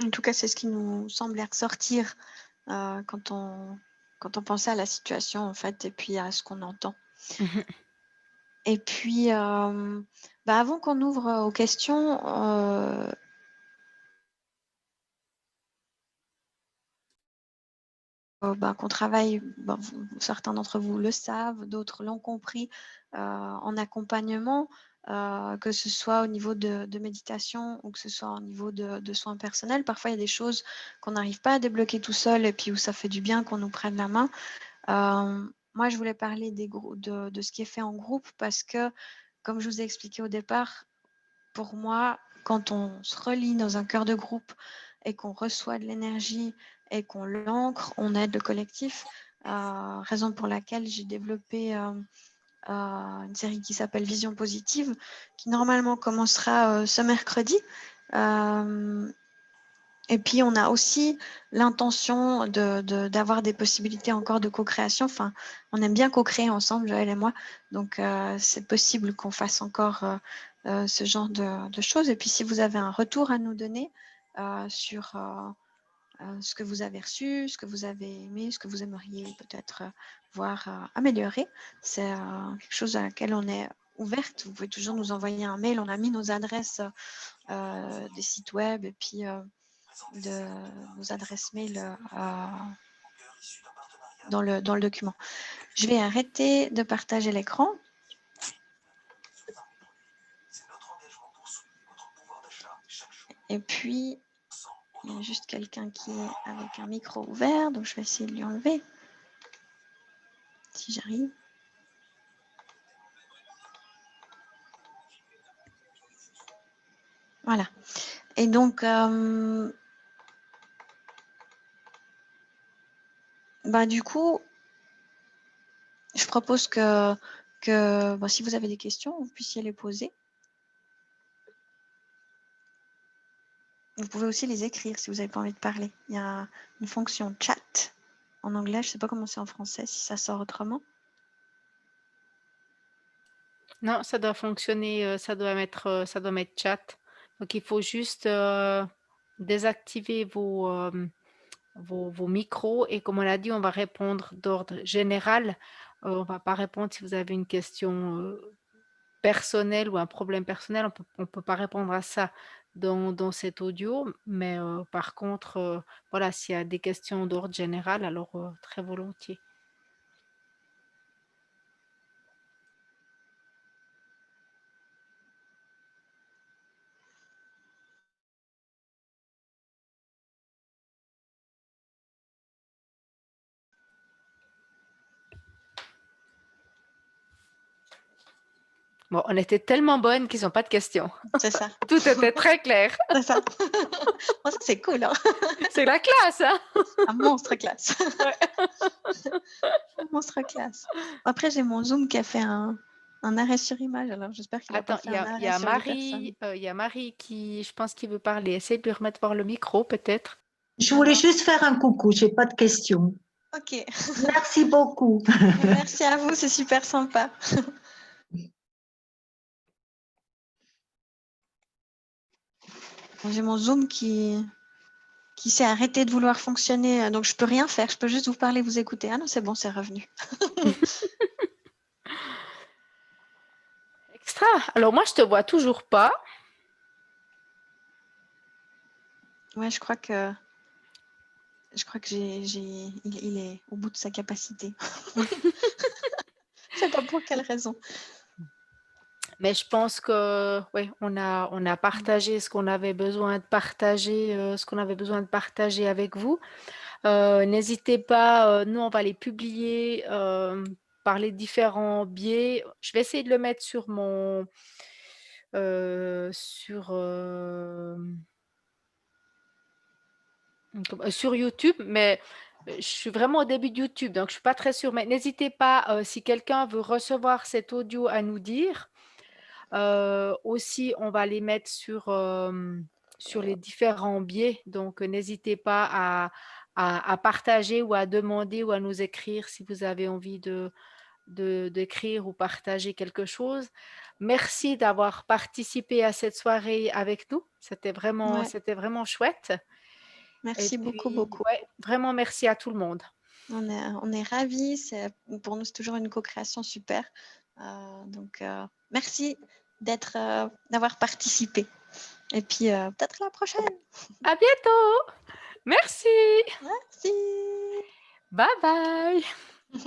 En tout cas, c'est ce qui nous semblait ressortir quand on pensait à la situation, en fait, et puis à ce qu'on entend. Mmh. Et puis, avant qu'on ouvre aux questions, qu'on travaille, certains d'entre vous le savent, d'autres l'ont compris, en accompagnement, que ce soit au niveau de méditation ou que ce soit au niveau de soins personnels. Parfois, il y a des choses qu'on n'arrive pas à débloquer tout seul et puis où ça fait du bien qu'on nous prenne la main. Moi, je voulais parler de ce qui est fait en groupe parce que, comme je vous ai expliqué au départ, pour moi, quand on se relie dans un cœur de groupe et qu'on reçoit de l'énergie et qu'on l'ancre, on aide le collectif. Raison pour laquelle j'ai développé une série qui s'appelle Vision positive, qui normalement commencera ce mercredi. Et puis, on a aussi l'intention d'avoir des possibilités encore de co-création. Enfin, on aime bien co-créer ensemble, Joël et moi. Donc, c'est possible qu'on fasse encore ce genre de choses. Et puis, si vous avez un retour à nous donner sur ce que vous avez reçu, ce que vous avez aimé, ce que vous aimeriez peut-être voir améliorer, c'est quelque chose à laquelle on est ouverte. Vous pouvez toujours nous envoyer un mail. On a mis nos adresses des sites web et puis de nos adresses mail dans le document. Je vais arrêter de partager l'écran. Et puis, il y a juste quelqu'un qui est avec un micro ouvert, donc je vais essayer de lui enlever, si j'arrive. Voilà. Et donc, du coup, je propose que si vous avez des questions, vous puissiez les poser. Vous pouvez aussi les écrire si vous n'avez pas envie de parler. Il y a une fonction chat en anglais. Je ne sais pas comment c'est en français, si ça sort autrement. Non, ça doit fonctionner, ça doit mettre chat. Donc il faut juste désactiver vos micros et comme on l'a dit, on va répondre d'ordre général. On va pas répondre si vous avez une question personnelle ou un problème personnel. On peut pas répondre à ça dans cet audio, mais par contre, voilà, s'il y a des questions d'ordre général, alors très volontiers. Bon, on était tellement bonnes qu'ils ont pas de questions. C'est ça. Tout était très clair. C'est ça. Moi, ça, c'est cool. Hein. C'est la classe, hein? Un monstre classe. Ouais. Un monstre classe. Après, j'ai mon Zoom qui a fait un arrêt sur image, alors j'espère qu'il n'a pas Attends, fait un arrêt sur les personnes. Il y a Marie qui, je pense, qui veut parler. Essaye de lui remettre voir le micro, peut-être. Je voulais juste faire un coucou, j'ai pas de questions. Ok. Merci beaucoup. Merci à vous, c'est super sympa. J'ai mon Zoom qui s'est arrêté de vouloir fonctionner, donc je peux rien faire, je peux juste vous parler, vous écouter. Ah non, c'est bon, c'est revenu. Extra. Alors moi, je te vois toujours pas. Ouais, je crois que il est au bout de sa capacité. Je sais pas pour quelle raison. Mais je pense que ouais, on a partagé ce qu'on avait besoin de partager, avec vous. N'hésitez pas, nous on va les publier par les différents biais. Je vais essayer de le mettre sur mon sur YouTube, mais je suis vraiment au début de YouTube, donc je suis pas très sûre. Mais n'hésitez pas, si quelqu'un veut recevoir cet audio, à nous dire. Aussi, on va les mettre sur les différents biais, donc n'hésitez pas à partager ou à demander ou à nous écrire si vous avez envie d'écrire ou partager quelque chose. Merci d'avoir participé à cette soirée avec nous. Ouais. C'était vraiment chouette. Et Merci beaucoup, puis, beaucoup. ouais, vraiment merci à tout le monde. On est ravis. Pour nous, c'est toujours une co-création super. Donc, merci d'avoir participé. Et puis, peut-être à la prochaine. À bientôt. Merci. Merci. Bye bye.